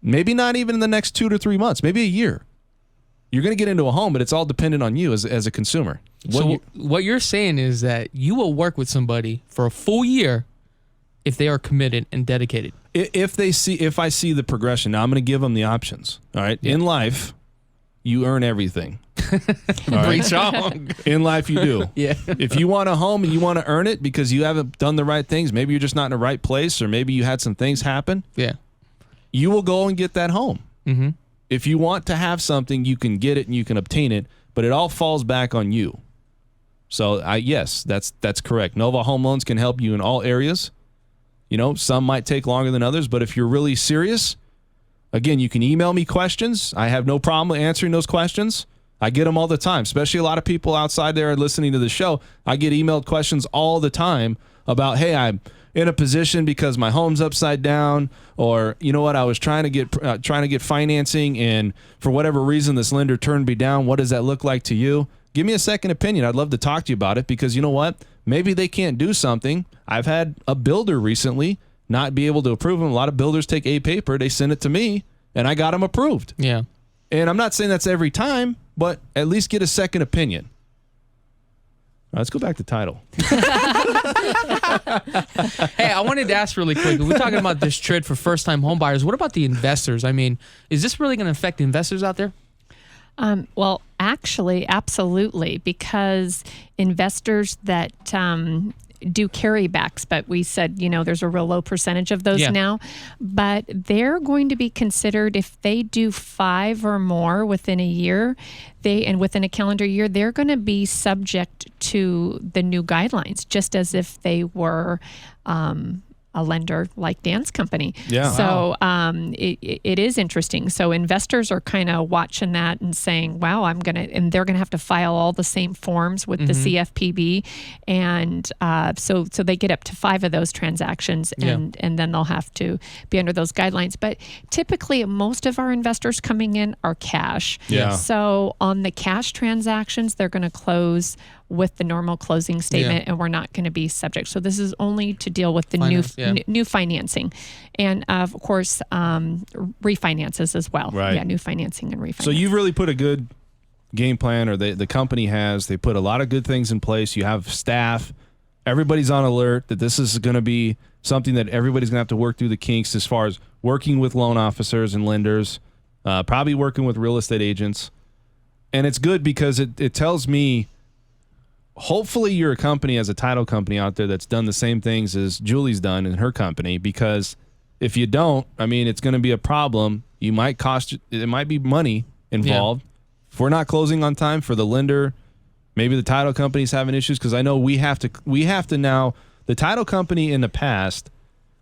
Maybe not even in the next 2 to 3 months, maybe a year. You're going to get into a home, but it's all dependent on you as a consumer. What you're saying is that you will work with somebody for a full year if they are committed and dedicated. If I see the progression, now I'm going to give them the options. All right. Yeah. In life, you earn everything. Reach on. In life, you do. Yeah. If you want a home and you want to earn it because you haven't done the right things, maybe you're just not in the right place, or maybe you had some things happen. Yeah. You will go and get that home. Mm-hmm. If you want to have something, you can get it and you can obtain it, but it all falls back on you. So yes, that's correct. Nova Home Loans can help you in all areas. You know, some might take longer than others, but if you're really serious, again, you can email me questions. I have no problem answering those questions. I get them all the time, especially a lot of people outside there listening to the show. I get emailed questions all the time about, hey, I'm in a position because my home's upside down, or you know what, I was trying to get financing, and for whatever reason this lender turned me down. What does that look like to you? Give me a second opinion. I'd love to talk to you about it, because you know what, maybe they can't do something. I've had a builder recently not be able to approve them. A lot of builders take A paper, they send it to me, and I got them approved. Yeah. And I'm not saying that's every time, but at least get a second opinion. Let's go back to title. Hey, I wanted to ask really quick. We're talking about this TRID for first-time home buyers. What about the investors? I mean, is this really going to affect investors out there? Well, actually, absolutely, because investors that do carrybacks, but we said, there's a real low percentage of those now, but they're going to be considered if they do 5 or more within a year, and within a calendar year, they're going to be subject to the new guidelines, just as if they were a lender like Dan's company. Yeah. So it is interesting. So investors are kind of watching that and saying, wow, and they're going to have to file all the same forms with the CFPB. And so they get up to 5 of those transactions, and then they'll have to be under those guidelines. But typically, most of our investors coming in are cash. Yeah. So on the cash transactions, they're going to close with the normal closing statement, and we're not going to be subject. So this is only to deal with the new financing, and of course refinances as well. Right. Yeah, new financing and refinance. So you've really put a good game plan, or the company has. They put a lot of good things in place. You have staff. Everybody's on alert that this is going to be something that everybody's going to have to work through the kinks as far as working with loan officers and lenders, probably working with real estate agents. And it's good because it tells me, hopefully you're a company as a title company out there that's done the same things as Julie's done in her company, because if you don't, I mean, it's going to be a problem. It might be money involved. Yeah. If we're not closing on time for the lender, maybe the title company's having issues, because I know we have to now, the title company in the past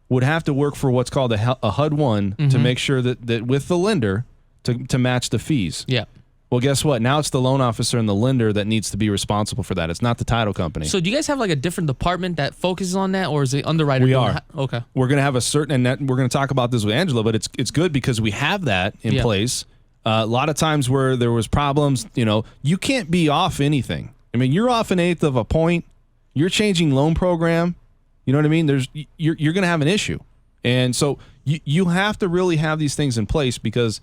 would have to work for what's called a HUD-1 to make sure that with the lender to match the fees. Yeah. Well, guess what? Now it's the loan officer and the lender that needs to be responsible for that. It's not the title company. So do you guys have like a different department that focuses on that, or is it underwriter? We are. Okay. We're going to have a certain, and we're going to talk about this with Angela, but it's good because we have that in place. A lot of times where there was problems, you can't be off anything. I mean, you're off 1/8 of a point. You're changing loan program. You know what I mean? You're going to have an issue. And so you have to really have these things in place, because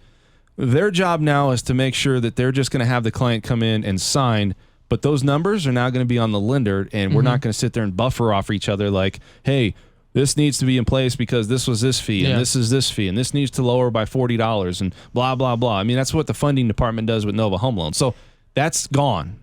their job now is to make sure that they're just going to have the client come in and sign, but those numbers are now going to be on the lender, and we're not going to sit there and buffer off each other like, hey, this needs to be in place because this was this fee, and this is this fee, and this needs to lower by $40 and blah, blah, blah. I mean, that's what the funding department does with Nova Home Loans. So that's gone.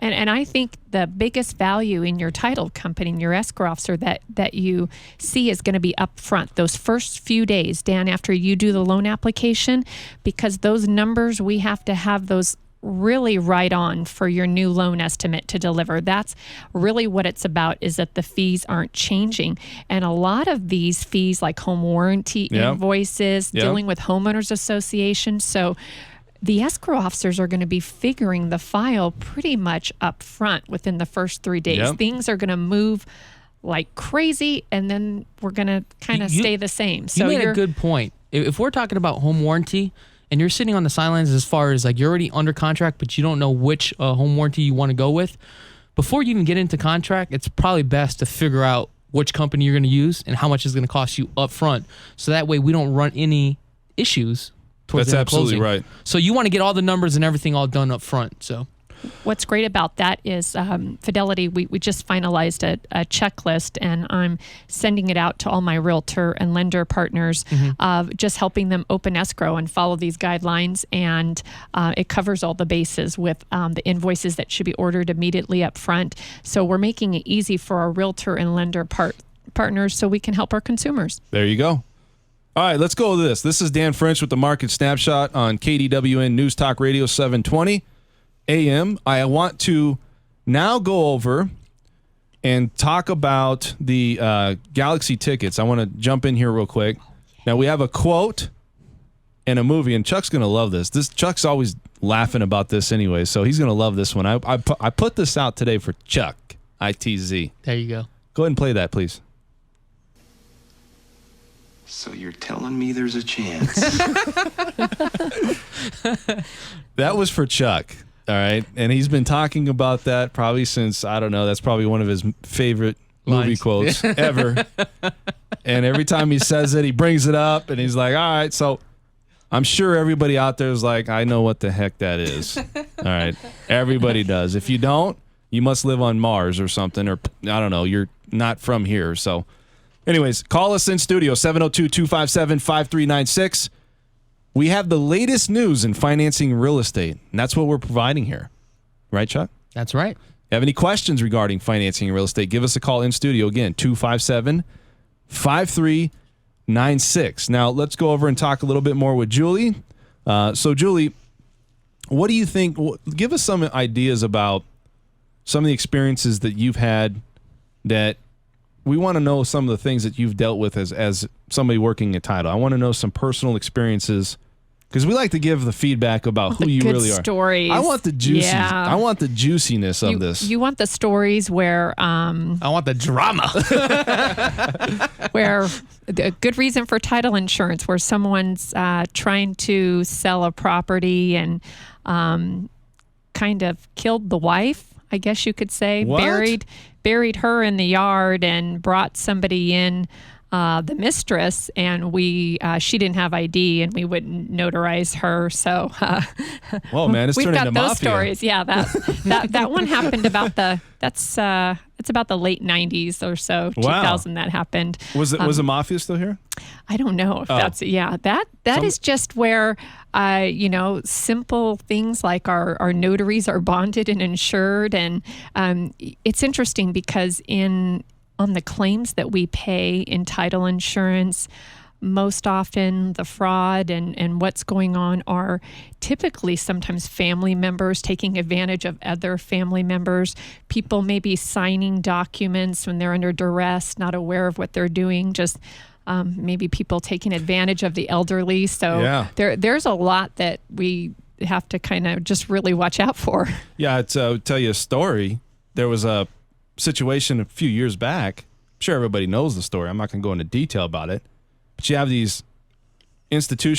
And I think the biggest value in your title company, in your escrow officer that you see is going to be up front, those first few days, Dan, after you do the loan application, because those numbers, we have to have those really right on for your new loan estimate to deliver. That's really what it's about, is that the fees aren't changing. And a lot of these fees, like home warranty invoices, dealing with homeowners association. So the escrow officers are going to be figuring the file pretty much up front within the first 3 days. Yep. Things are going to move like crazy, and then we're going to kind of stay the same. So you made a good point. If we're talking about home warranty and you're sitting on the sidelines as far as like you're already under contract, but you don't know which home warranty you want to go with, before you even get into contract, it's probably best to figure out which company you're going to use and how much it's going to cost you up front. So that way we don't run any issues. That's absolutely right. So you want to get all the numbers and everything all done up front. So what's great about that is Fidelity, we just finalized a checklist, and I'm sending it out to all my realtor and lender partners, just helping them open escrow and follow these guidelines. And it covers all the bases with the invoices that should be ordered immediately up front. So we're making it easy for our realtor and lender partners so we can help our consumers. There you go. All right, let's go with this. This is Dan French with the Market Snapshot on KDWN News Talk Radio 720 AM. I want to now go over and talk about the Galaxy tickets. I want to jump in here real quick. Now, we have a quote and a movie, and Chuck's going to love this. Chuck's always laughing about this anyway, so he's going to love this one. I put this out today for Chuck, ITZ. there you go. Go ahead and play that, please. So you're telling me there's a chance? That was for Chuck, all right? And he's been talking about that probably since, I don't know, that's probably one of his favorite movie quotes ever. And every time he says it, he brings it up, and he's like, all right. So I'm sure everybody out there is like, I know what the heck that is. All right? Everybody does. If you don't, you must live on Mars or something, or I don't know, you're not from here, so... Anyways, call us in studio, 702-257-5396. We have the latest news in financing real estate, and that's what we're providing here. Right, Chuck? That's right. Have any questions regarding financing real estate, give us a call in studio. Again, 257-5396. Now, let's go over and talk a little bit more with Julie. So, Julie, what do you think? Give us some ideas about some of the experiences that you've had that we want to know some of the things that you've dealt with as somebody working at title. I want to know some personal experiences, because we like to give the feedback about who you really are. Stories. I want the juicy. Yeah. I want the juiciness of this. You want the stories where I want the drama. where a good reason for title insurance, where someone's trying to sell a property and kind of killed the wife. I guess you could say. What? Buried her in the yard and brought somebody in, the mistress, and she didn't have ID, and we wouldn't notarize her. So, Whoa, man, it's we've turning got into those mafia. stories. Yeah, that one happened about it's about the late 90s or so, 2000 that happened. Was the mafia still here? I don't know if that is just where, simple things like our notaries are bonded and insured. And it's interesting because on the claims that we pay in title insurance, most often the fraud and what's going on are typically sometimes family members taking advantage of other family members. People may be signing documents when they're under duress, not aware of what they're doing, just maybe people taking advantage of the elderly. So there's a lot that we have to kind of just really watch out for. Yeah, I'll tell you a story. There was a situation a few years back. I'm sure everybody knows the story. I'm not going to go into detail about it. But you have these a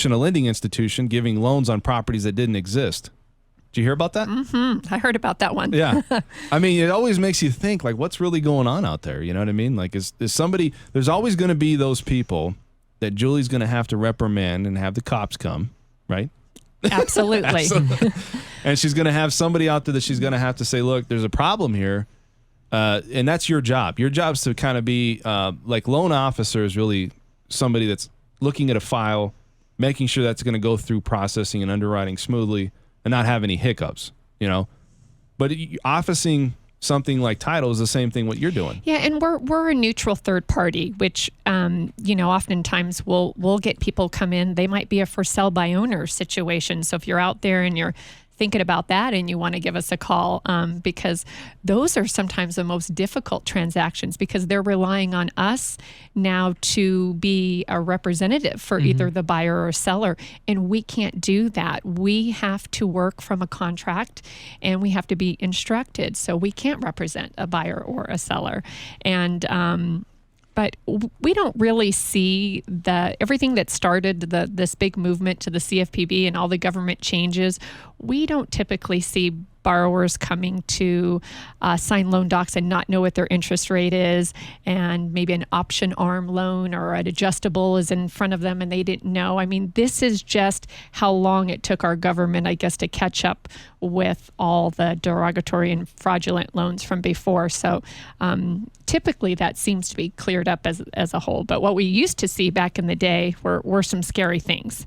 lending institution giving loans on properties that didn't exist. Did you hear about that? Mm-hmm. I heard about that one. Yeah. I mean, it always makes you think, like, what's really going on out there? You know what I mean? Like, is somebody, there's always going to be those people that Julie's going to have to reprimand and have the cops come, right? Absolutely. Absolutely. And she's going to have somebody out there that she's going to have to say, look, there's a problem here. And that's your job. Your job is to kind of be like loan officer is really somebody that's looking at a file, making sure that's going to go through processing and underwriting smoothly and not have any hiccups, you know. But officing something like title is the same thing what you're doing. Yeah, and we're a neutral third party, which oftentimes we'll get people come in. They might be a for sale by owner situation. So if you're out there and you're thinking about that and you want to give us a call, because those are sometimes the most difficult transactions because they're relying on us now to be a representative for either the buyer or seller. And we can't do that. We have to work from a contract and we have to be instructed. So we can't represent a buyer or a seller. And, but we don't really see everything that started this big movement to the CFPB and all the government changes. We don't typically see borrowers coming to sign loan docs and not know what their interest rate is, and maybe an option arm loan or an adjustable is in front of them and they didn't know. I mean, this is just how long it took our government, I guess, to catch up with all the derogatory and fraudulent loans from before. So typically that seems to be cleared up as a whole. But what we used to see back in the day were some scary things.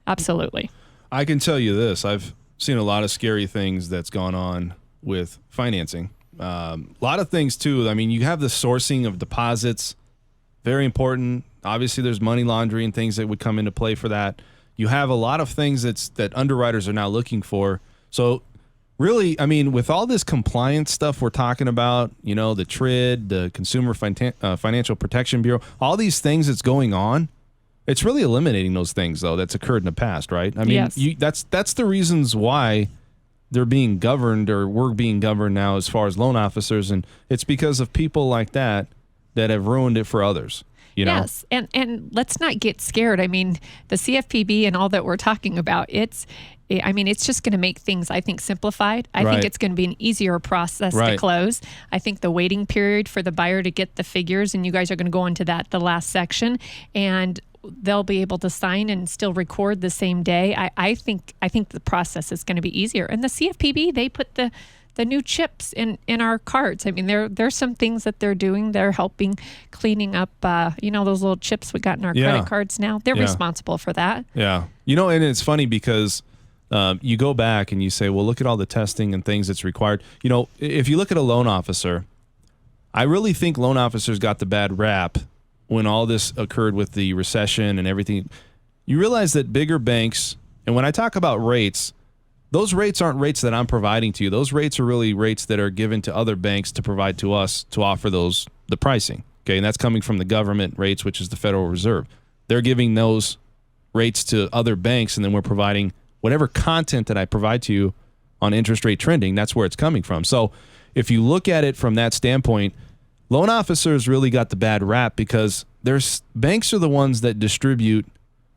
Absolutely. I can tell you this. I've seen a lot of scary things that's gone on with financing. A lot of things too. I mean, you have the sourcing of deposits, very important. Obviously, there's money laundering and things that would come into play for that. You have a lot of things that underwriters are now looking for. So really, I mean, with all this compliance stuff we're talking about, you know, the TRID, the Consumer Financial Protection Bureau, all these things that's going on, it's really eliminating those things, though, that's occurred in the past, right? I mean, yes. That's the reasons why they're being governed, or we're being governed now as far as loan officers, and it's because of people like that have ruined it for others. You know? Yes, and let's not get scared. I mean, the CFPB and all that we're talking about, it's just going to make things, I think, simplified. I think it's going to be an easier process to close. I think the waiting period for the buyer to get the figures, and you guys are going to go into that, the last section, and they'll be able to sign and still record the same day. I think the process is going to be easier. And the CFPB, they put the new chips in our cards. I mean, there's some things that they're doing. They're helping cleaning up, those little chips we got in our credit cards now. They're responsible for that. Yeah. You know, and it's funny because you go back and you say, well, look at all the testing and things that's required. You know, if you look at a loan officer, I really think loan officers got the bad rap when all this occurred with the recession and everything. You realize that bigger banks, and when I talk about rates, those rates aren't rates that I'm providing to you. Those rates are really rates that are given to other banks to provide to us to offer the pricing. Okay, and that's coming from the government rates, which is the Federal Reserve. They're giving those rates to other banks, and then we're providing whatever content that I provide to you on interest rate trending. That's where it's coming from. So if you look at it from that standpoint, loan officers really got the bad rap because banks are the ones that distribute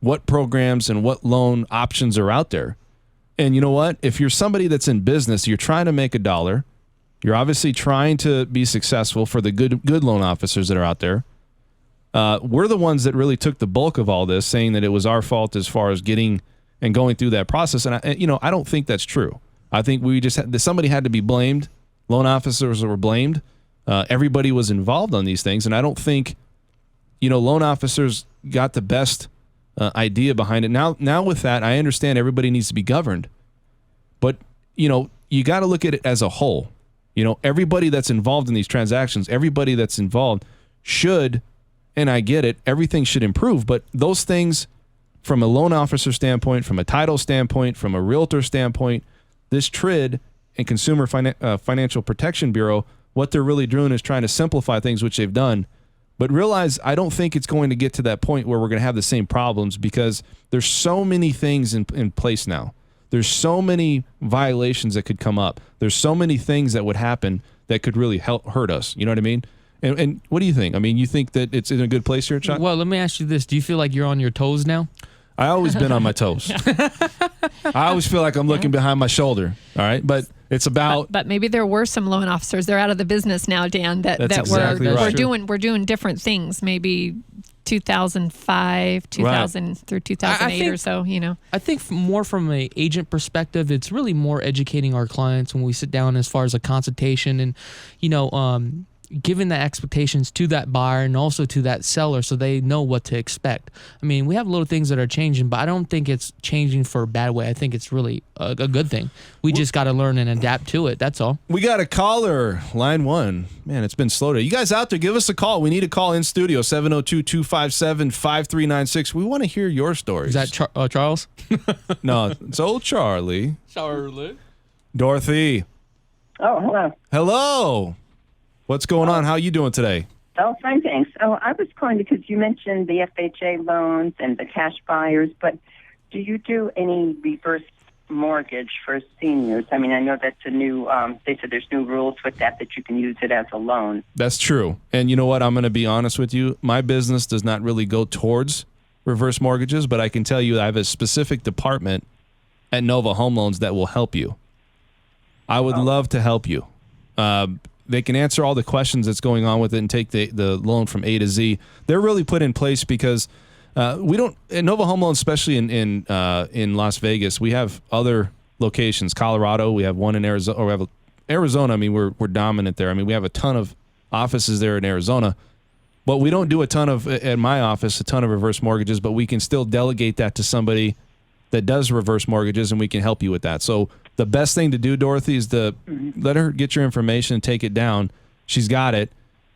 what programs and what loan options are out there. And you know what? If you're somebody that's in business, you're trying to make $1, You're obviously trying to be successful for the good loan officers that are out there. We're the ones that really took the bulk of all this, saying that it was our fault as far as getting and going through that process. And I don't think that's true. I think we just somebody had to be blamed. Loan officers were blamed. Everybody was involved on these things, and I don't think, loan officers got the best idea behind it. Now with that, I understand everybody needs to be governed, but you got to look at it as a whole. Everybody that's involved in these transactions, everybody that's involved should, and I get it, everything should improve. But those things, from a loan officer standpoint, from a title standpoint, from a realtor standpoint, this TRID and Consumer Financial Protection Bureau, what they're really doing is trying to simplify things, which they've done. But realize, I don't think it's going to get to that point where we're going to have the same problems, because there's so many things in place now. There's so many violations that could come up. There's so many things that would happen that could really hurt us. You know what I mean? And what do you think? I mean, you think that it's in a good place here, Chuck? Well, let me ask you this. Do you feel like you're on your toes now? I always been on my toes. I always feel like I'm looking behind my shoulder. All right. But it's about. But maybe there were some loan officers. They're out of the business now, Dan, that exactly right. we're doing different things. Maybe 2005, 2000 through 2008 or so, I think more from an agent perspective, it's really more educating our clients when we sit down as far as a consultation and, giving the expectations to that buyer and also to that seller so they know what to expect. I mean, we have little things that are changing, but I don't think it's changing for a bad way. I think it's really a good thing. We just got to learn and adapt to it. That's all. We got a caller, line 1. Man, it's been slow today. You guys out there, give us a call. We need a call in studio, 702-257-5396. We want to hear your stories. Is that Charles? No, it's old Charlie. Charlie. Dorothy. Oh, hello. Hello. What's going on? How are you doing today? Oh, fine, thanks. Oh, I was calling because you mentioned the FHA loans and the cash buyers, but do you do any reverse mortgage for seniors? I mean, I know that's a new, they said there's new rules with that you can use it as a loan. That's true. And you know what? I'm going to be honest with you. My business does not really go towards reverse mortgages, but I can tell you I have a specific department at Nova Home Loans that will help you. I would love to help you. They can answer all the questions that's going on with it and take the loan from A to Z. They're really put in place because we don't, at Nova Home Loans, especially in Las Vegas, we have other locations. Colorado, we have one in Arizona. Or we have Arizona. I mean, we're dominant there. I mean, we have a ton of offices there in Arizona, but we don't do a ton of, at my office, a ton of reverse mortgages, but we can still delegate that to somebody that does reverse mortgages, and we can help you with that. So the best thing to do, Dorothy, is to let her get your information and take it down. She's got it.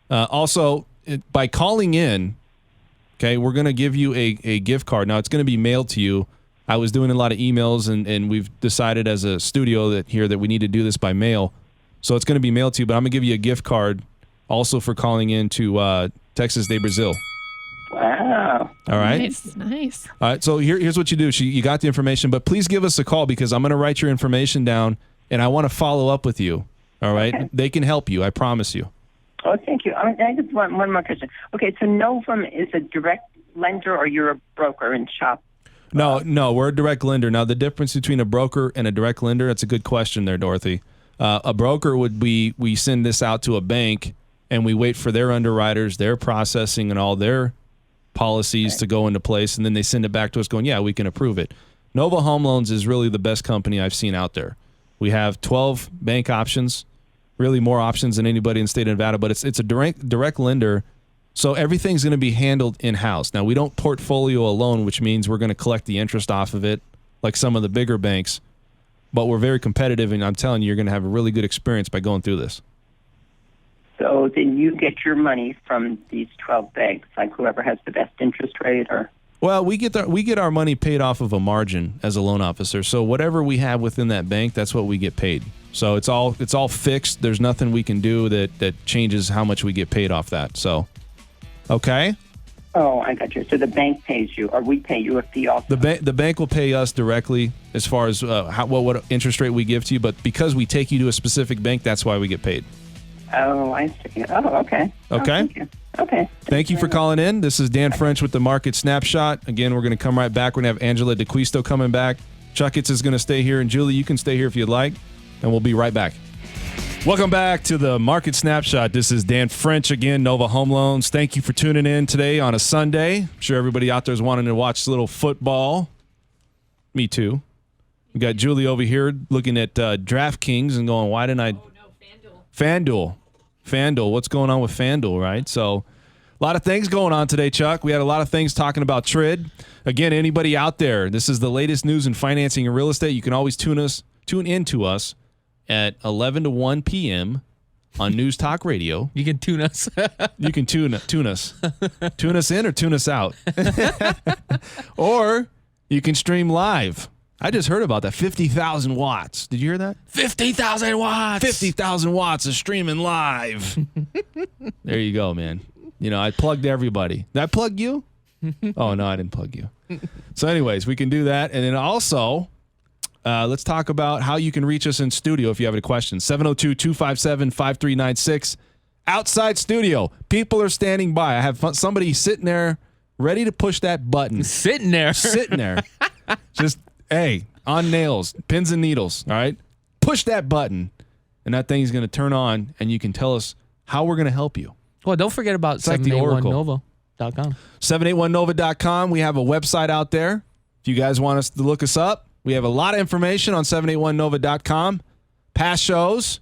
Also, by calling in, okay, we're going to give you a gift card. Now, it's going to be mailed to you. I was doing a lot of emails, and we've decided as a studio that we need to do this by mail. So it's going to be mailed to you, but I'm going to give you a gift card also for calling in to Texas de Brazil. Wow. All right. Nice. All right. So here's what you do. You got the information, but please give us a call because I'm going to write your information down and I want to follow up with you. All right. Okay. They can help you. I promise you. Oh, thank you. I just want one more question. Okay. So Novum is a direct lender or you're a broker in shop? No, we're a direct lender. Now, the difference between a broker and a direct lender, that's a good question there, Dorothy. A broker would be, we send this out to a bank and we wait for their underwriters, their processing and all their policies to go into place, and then they send it back to us going, yeah, we can approve it. Nova Home Loans is really the best company I've seen out there. We have 12 bank options, really more options than anybody in the state of Nevada, but it's a direct lender, so everything's going to be handled in-house. Now, we don't portfolio a loan, which means we're going to collect the interest off of it like some of the bigger banks, but we're very competitive, and I'm telling you, you're going to have a really good experience by going through this. So then you get your money from these 12 banks, like whoever has the best interest rate, or? Well, we get our money paid off of a margin as a loan officer. So whatever we have within that bank, that's what we get paid. So it's all fixed. There's nothing we can do that changes how much we get paid off that. So, okay. Oh, I got you. So the bank pays you, or we pay you a fee also? The bank will pay us directly as far as what interest rate we give to you. But because we take you to a specific bank, that's why we get paid. Oh, I see. Oh, okay. Okay. Oh, thank you. Okay. Thank you for calling in. This is Dan French with the Market Snapshot. Again, we're going to come right back. We're going to have Angela de Quisto coming back. Chakits is going to stay here, and Julie, you can stay here if you'd like, and we'll be right back. Welcome back to the Market Snapshot. This is Dan French again, Nova Home Loans. Thank you for tuning in today on a Sunday. I'm sure everybody out there is wanting to watch a little football. Me too. We got Julie over here looking at DraftKings and going, why didn't I? Oh, no, FanDuel. What's going on with FanDuel, right? So a lot of things going on today, Chuck. We had a lot of things talking about TRID. Again, anybody out there, this is the latest news in financing and real estate. You can always tune in to us at 11 to 1 p.m. on News Talk Radio. You can tune us. You can tune us. Tune us in or tune us out. Or you can stream live. I just heard about that. 50,000 watts. Did you hear that? 50,000 watts. 50,000 watts of streaming live. There you go, man. You know, I plugged everybody. Did I plug you? Oh, no, I didn't plug you. So anyways, we can do that. And then also, let's talk about how you can reach us in studio if you have any questions. 702-257-5396. Outside studio. People are standing by. I have somebody sitting there ready to push that button. Sitting there. Just, hey, on nails, pins and needles, all right? Push that button, and that thing's going to turn on, and you can tell us how we're going to help you. Well, don't forget about It's like the Oracle. 781nova.com. 781nova.com. We have a website out there. If you guys want us to look us up, we have a lot of information on 781nova.com. Past shows,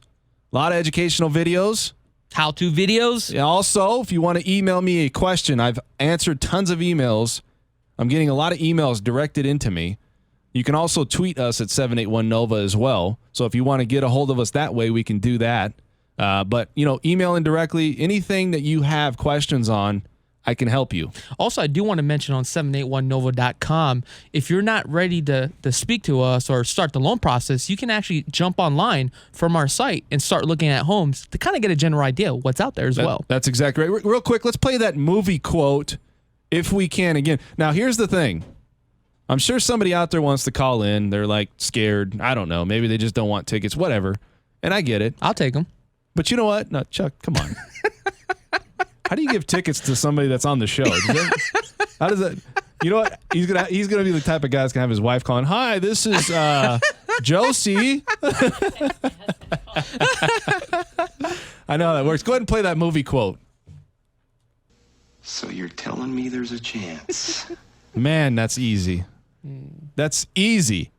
a lot of educational videos. How-to videos. Also, if you want to email me a question, I've answered tons of emails. I'm getting a lot of emails directed into me. You can also tweet us at 781nova as well. So if you want to get a hold of us that way, we can do that. But, you know, email in directly. Anything that you have questions on, I can help you. Also, I do want to mention on 781nova.com, if you're not ready to speak to us or start the loan process, you can actually jump online from our site and start looking at homes to kind of get a general idea of what's out there as well. That's exactly right. Real quick, let's play that movie quote if we can again. Now, here's the thing. I'm sure somebody out there wants to call in. They're like scared. I don't know. Maybe they just don't want tickets, whatever. And I get it. I'll take them. But you know what? No, Chuck, come on. How do you give tickets to somebody that's on the show? How does that? You know what? He's gonna be the type of guy that's gonna have his wife calling. Hi, this is Josie. I know how that works. Go ahead and play that movie quote. So you're telling me there's a chance? Man, that's easy. That's easy.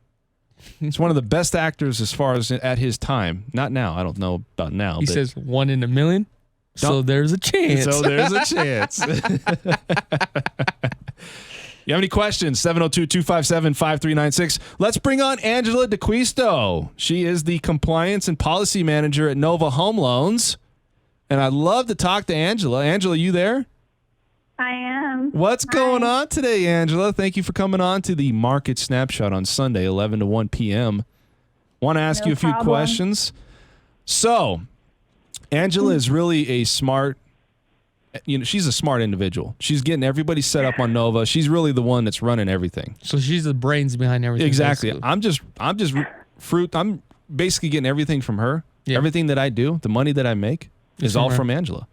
He's one of the best actors as far as at his time. Not now. I don't know about now. He says 1 in a million. So there's a chance. So there's a chance. You have any questions? 702-257-5396. Let's bring on Angela DeQuisto. She is the Compliance and Policy Manager at Nova Home Loans. And I'd love to talk to Angela. Angela, you there? I am. What's going on today, Angela? Thank you for coming on to the Market Snapshot on Sunday, 11 to 1 p.m. Want to ask you a few questions. So, Angela is really a smart, she's a smart individual. She's getting everybody set up on Nova. She's really the one that's running everything. So she's the brains behind everything. Exactly. Basically. I'm basically getting everything from her. Yeah. Everything that I do, the money that I make is all from her. from Angela.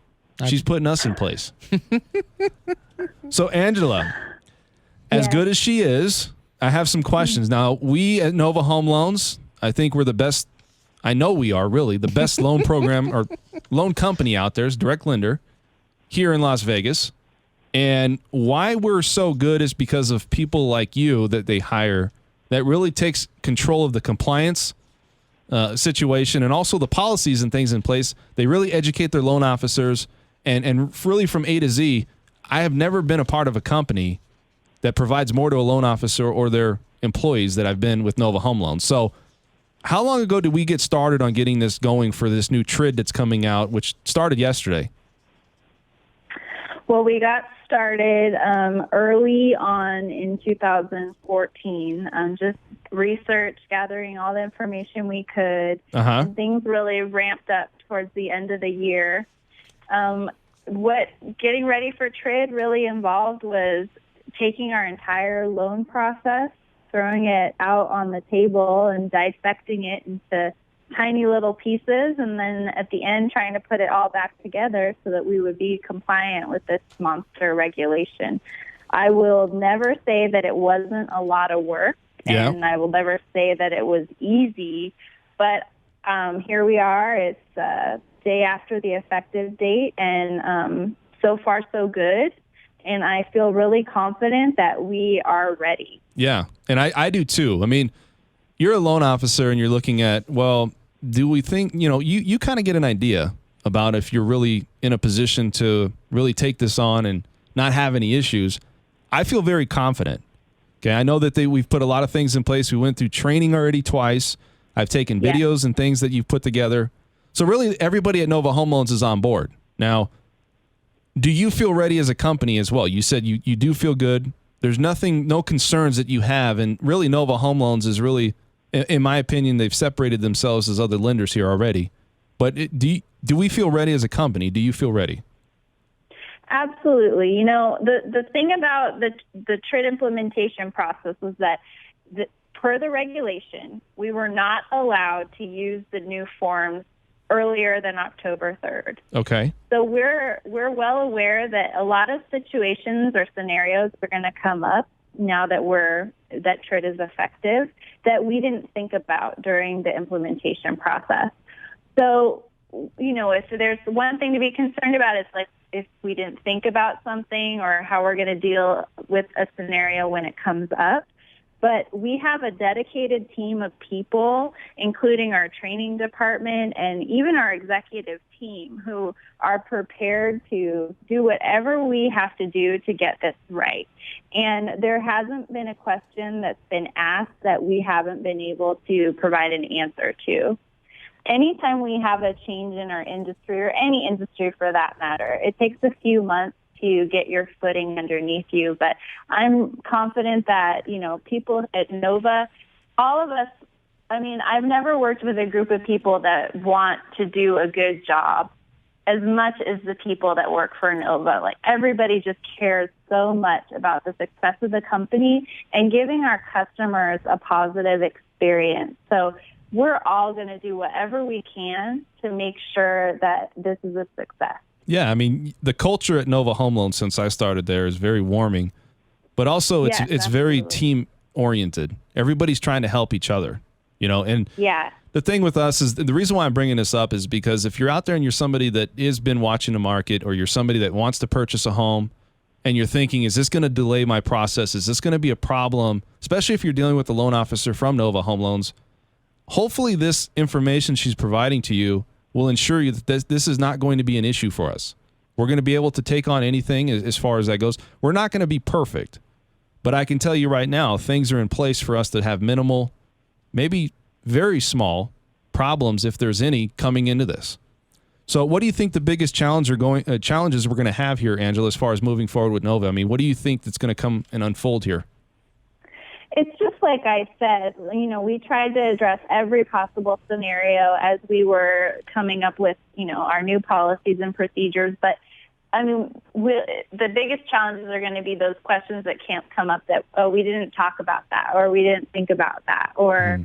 She's putting us in place. So, Angela, as good as she is, I have some questions. Now, we at Nova Home Loans, I think we're the best. I know we are really the best loan program or loan company out there is Direct Lender here in Las Vegas. And why we're so good is because of people like you that they hire that really takes control of the compliance situation and also the policies and things in place. They really educate their loan officers and really from A to Z. I have never been a part of a company that provides more to a loan officer or their employees that I've been with Nova Home Loans. So how long ago did we get started on getting this going for this new TRID that's coming out, which started yesterday? Well, we got started early on in 2014, just research, gathering all the information we could. And things really ramped up towards the end of the year. What getting ready for TRID really involved was taking our entire loan process, throwing it out on the table and dissecting it into tiny little pieces, and then at the end trying to put it all back together so that we would be compliant with this monster regulation. I will never say that it wasn't a lot of work, and I will never say that it was easy, but here we are. It's day after the effective date, and so far so good. And I feel really confident that we are ready. Yeah, and I do too. I mean, you're a loan officer and you're looking at, well, do we think, you kind of get an idea about if you're really in a position to really take this on and not have any issues. I feel very confident. Okay, I know that we've put a lot of things in place. We went through training already twice. I've taken videos and things that you've put together. So really everybody at Nova Home Loans is on board. Now, do you feel ready as a company as well? You said you do feel good. There's no concerns that you have. And really Nova Home Loans is really, in my opinion, they've separated themselves as other lenders here already. But do we feel ready as a company? Do you feel ready? Absolutely. The thing about the TRID implementation process was that per the regulation, we were not allowed to use the new forms earlier than October 3rd. Okay. So we're well aware that a lot of situations or scenarios are going to come up now that TRID is effective that we didn't think about during the implementation process. So, if there's one thing to be concerned about, it's like if we didn't think about something or how we're going to deal with a scenario when it comes up. But we have a dedicated team of people, including our training department and even our executive team, who are prepared to do whatever we have to do to get this right. And there hasn't been a question that's been asked that we haven't been able to provide an answer to. Anytime we have a change in our industry, or any industry for that matter, it takes a few months to get your footing underneath you. But I'm confident that, people at Nova, all of us, I've never worked with a group of people that want to do a good job as much as the people that work for Nova. Like, everybody just cares so much about the success of the company and giving our customers a positive experience. So we're all going to do whatever we can to make sure that this is a success. Yeah, the culture at Nova Home Loans since I started there is very warming, but also it's very team oriented. Everybody's trying to help each other, and the thing with us is the reason why I'm bringing this up is because if you're out there and you're somebody that has been watching the market, or you're somebody that wants to purchase a home and you're thinking, is this going to delay my process? Is this going to be a problem? Especially if you're dealing with a loan officer from Nova Home Loans, hopefully this information she's providing to you will ensure you that this is not going to be an issue for us. We're going to be able to take on anything as far as that goes. We're not going to be perfect, but I can tell you right now, things are in place for us to have minimal, maybe very small problems, if there's any, coming into this. So what do you think the biggest challenges we're going to have here, Angela, as far as moving forward with Nova? What do you think that's going to come and unfold here? It's just like I said, we tried to address every possible scenario as we were coming up with, our new policies and procedures. But, the biggest challenges are going to be those questions that can't come up that, we didn't talk about that, or we didn't think about that, or,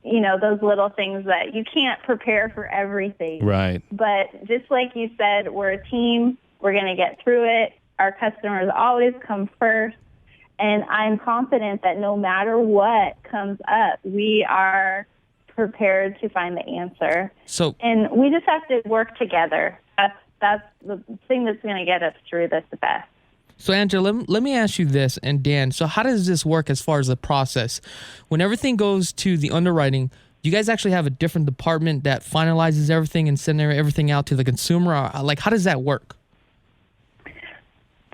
those little things that you can't prepare for everything. Right. But just like you said, we're a team. We're going to get through it. Our customers always come first. And I'm confident that no matter what comes up, we are prepared to find the answer. And we just have to work together. That's the thing that's going to get us through this the best. So, Angela, let me ask you this, and Dan, so how does this work as far as the process? When everything goes to the underwriting, do you guys actually have a different department that finalizes everything and sends everything out to the consumer? Or, how does that work?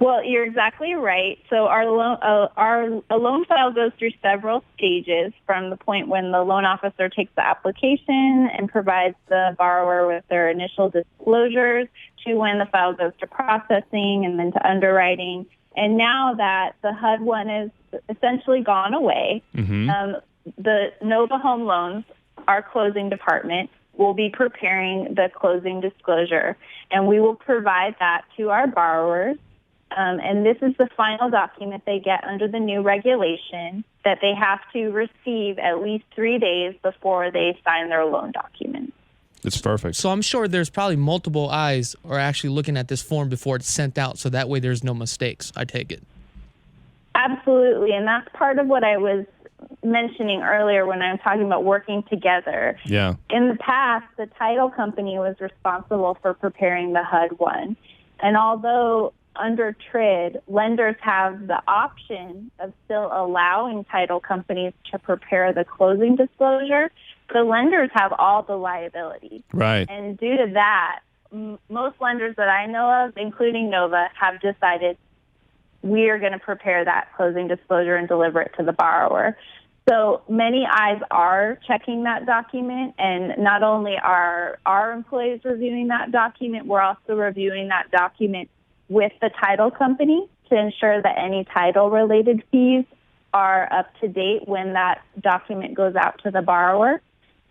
Well, you're exactly right. So our loan file goes through several stages, from the point when the loan officer takes the application and provides the borrower with their initial disclosures, to when the file goes to processing and then to underwriting. And now that the HUD one is essentially gone away, the Nova Home Loans, our closing department, will be preparing the closing disclosure, and we will provide that to our borrowers. And this is the final document they get under the new regulation that they have to receive at least 3 days before they sign their loan document. It's perfect. So I'm sure there's probably multiple eyes are actually looking at this form before it's sent out, so that way there's no mistakes, I take it. Absolutely, and that's part of what I was mentioning earlier when I was talking about working together. Yeah. In the past, the title company was responsible for preparing the HUD-1. And although under TRID, lenders have the option of still allowing title companies to prepare the closing disclosure, the lenders have all the liability. Right. And due to that, most lenders that I know of, including Nova, have decided we are going to prepare that closing disclosure and deliver it to the borrower. So many eyes are checking that document, and not only are our employees reviewing that document, we're also reviewing that document with the title company to ensure that any title-related fees are up to date when that document goes out to the borrower.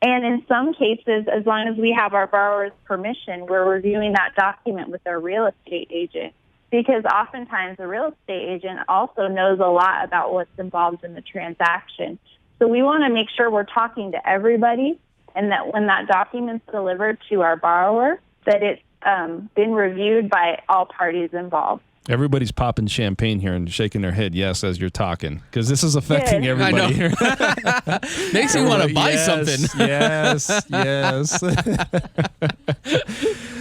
And in some cases, as long as we have our borrower's permission, we're reviewing that document with our real estate agent, because oftentimes the real estate agent also knows a lot about what's involved in the transaction. So we want to make sure we're talking to everybody, and that when that document's delivered to our borrower, that it's been reviewed by all parties involved. Everybody's popping champagne here and shaking their head yes as you're talking, because this is affecting Good. everybody here. Makes me want to buy something. Yes.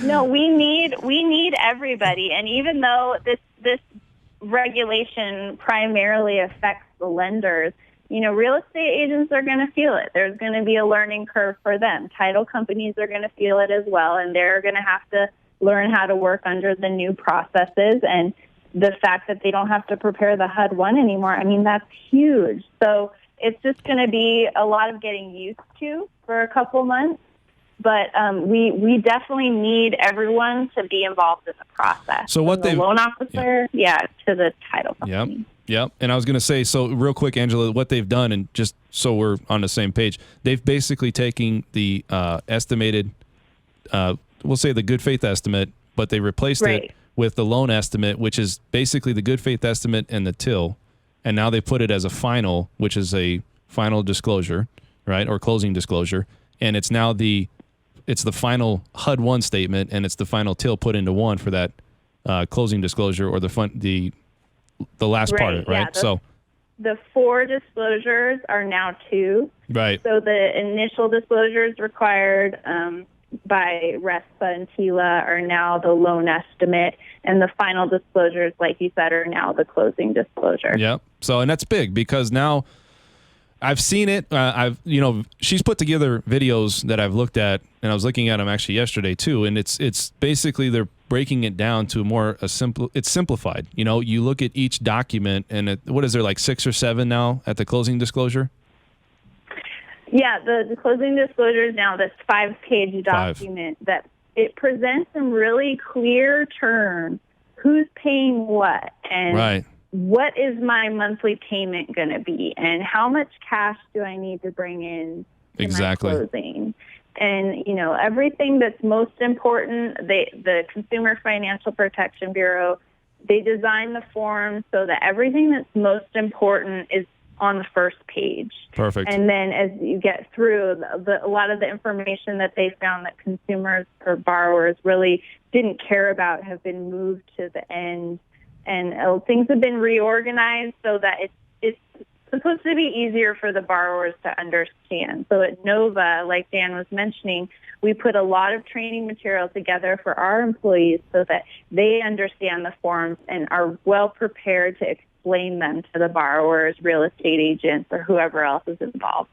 No, we need everybody, and even though this regulation primarily affects the lenders, real estate agents are going to feel it. There's going to be a learning curve for them. Title companies are going to feel it as well, and they're going to have to learn how to work under the new processes. And the fact that they don't have to prepare the HUD-1 anymore, that's huge. So it's just going to be a lot of getting used to for a couple months. But we definitely need everyone to be involved in the process. So what the loan officer, to the title company. Yep. And I was going to say, so real quick, Angela, what they've done, and just so we're on the same page, they've basically taken the estimated, we'll say the good faith estimate, but they replaced it with the loan estimate, which is basically the good faith estimate and the TIL. And now they put it as a final, which is a final disclosure, right? Or closing disclosure. And it's now it's the final HUD-1 statement, and it's the final TIL put into one for that closing disclosure, or the last part of it, right? Yeah, the 4 disclosures are now 2. Right. So the initial disclosures required by RESPA and TILA are now the loan estimate, and the final disclosures, like you said, are now the closing disclosure. Yep. So, and that's big, because now I've seen it. She's put together videos that I've looked at, and I was looking at them actually yesterday too. And it's basically they're breaking it down to it's simplified. You look at each document, and what is there, like 6 or 7 now at the closing disclosure? Yeah, the closing disclosure is now this 5-page document that it presents in really clear terms who's paying what, and what is my monthly payment going to be, and how much cash do I need to bring in to my closing. And, everything that's most important, the Consumer Financial Protection Bureau, they design the form so that everything that's most important is on the first page. Perfect. And then as you get through, a lot of the information that they found that consumers or borrowers really didn't care about have been moved to the end. And things have been reorganized so that it's supposed to be easier for the borrowers to understand. So at Nova, like Dan was mentioning, we put a lot of training material together for our employees so that they understand the forms and are well prepared to explain them to the borrowers, real estate agents, or whoever else is involved.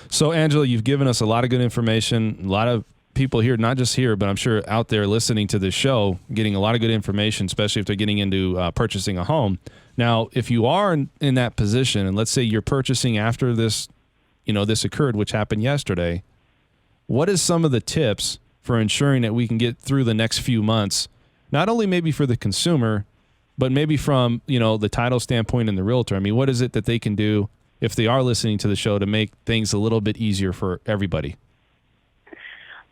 So, Angela, you've given us a lot of good information. A lot of people here, not just here, but I'm sure out there listening to this show, getting a lot of good information, especially if they're getting into purchasing a home. Now, if you are in that position, and let's say you're purchasing after this, this occurred, which happened yesterday, what is some of the tips for ensuring that we can get through the next few months, not only maybe for the consumer, but maybe from, the title standpoint and the realtor? I mean, what is it that they can do if they are listening to the show to make things a little bit easier for everybody?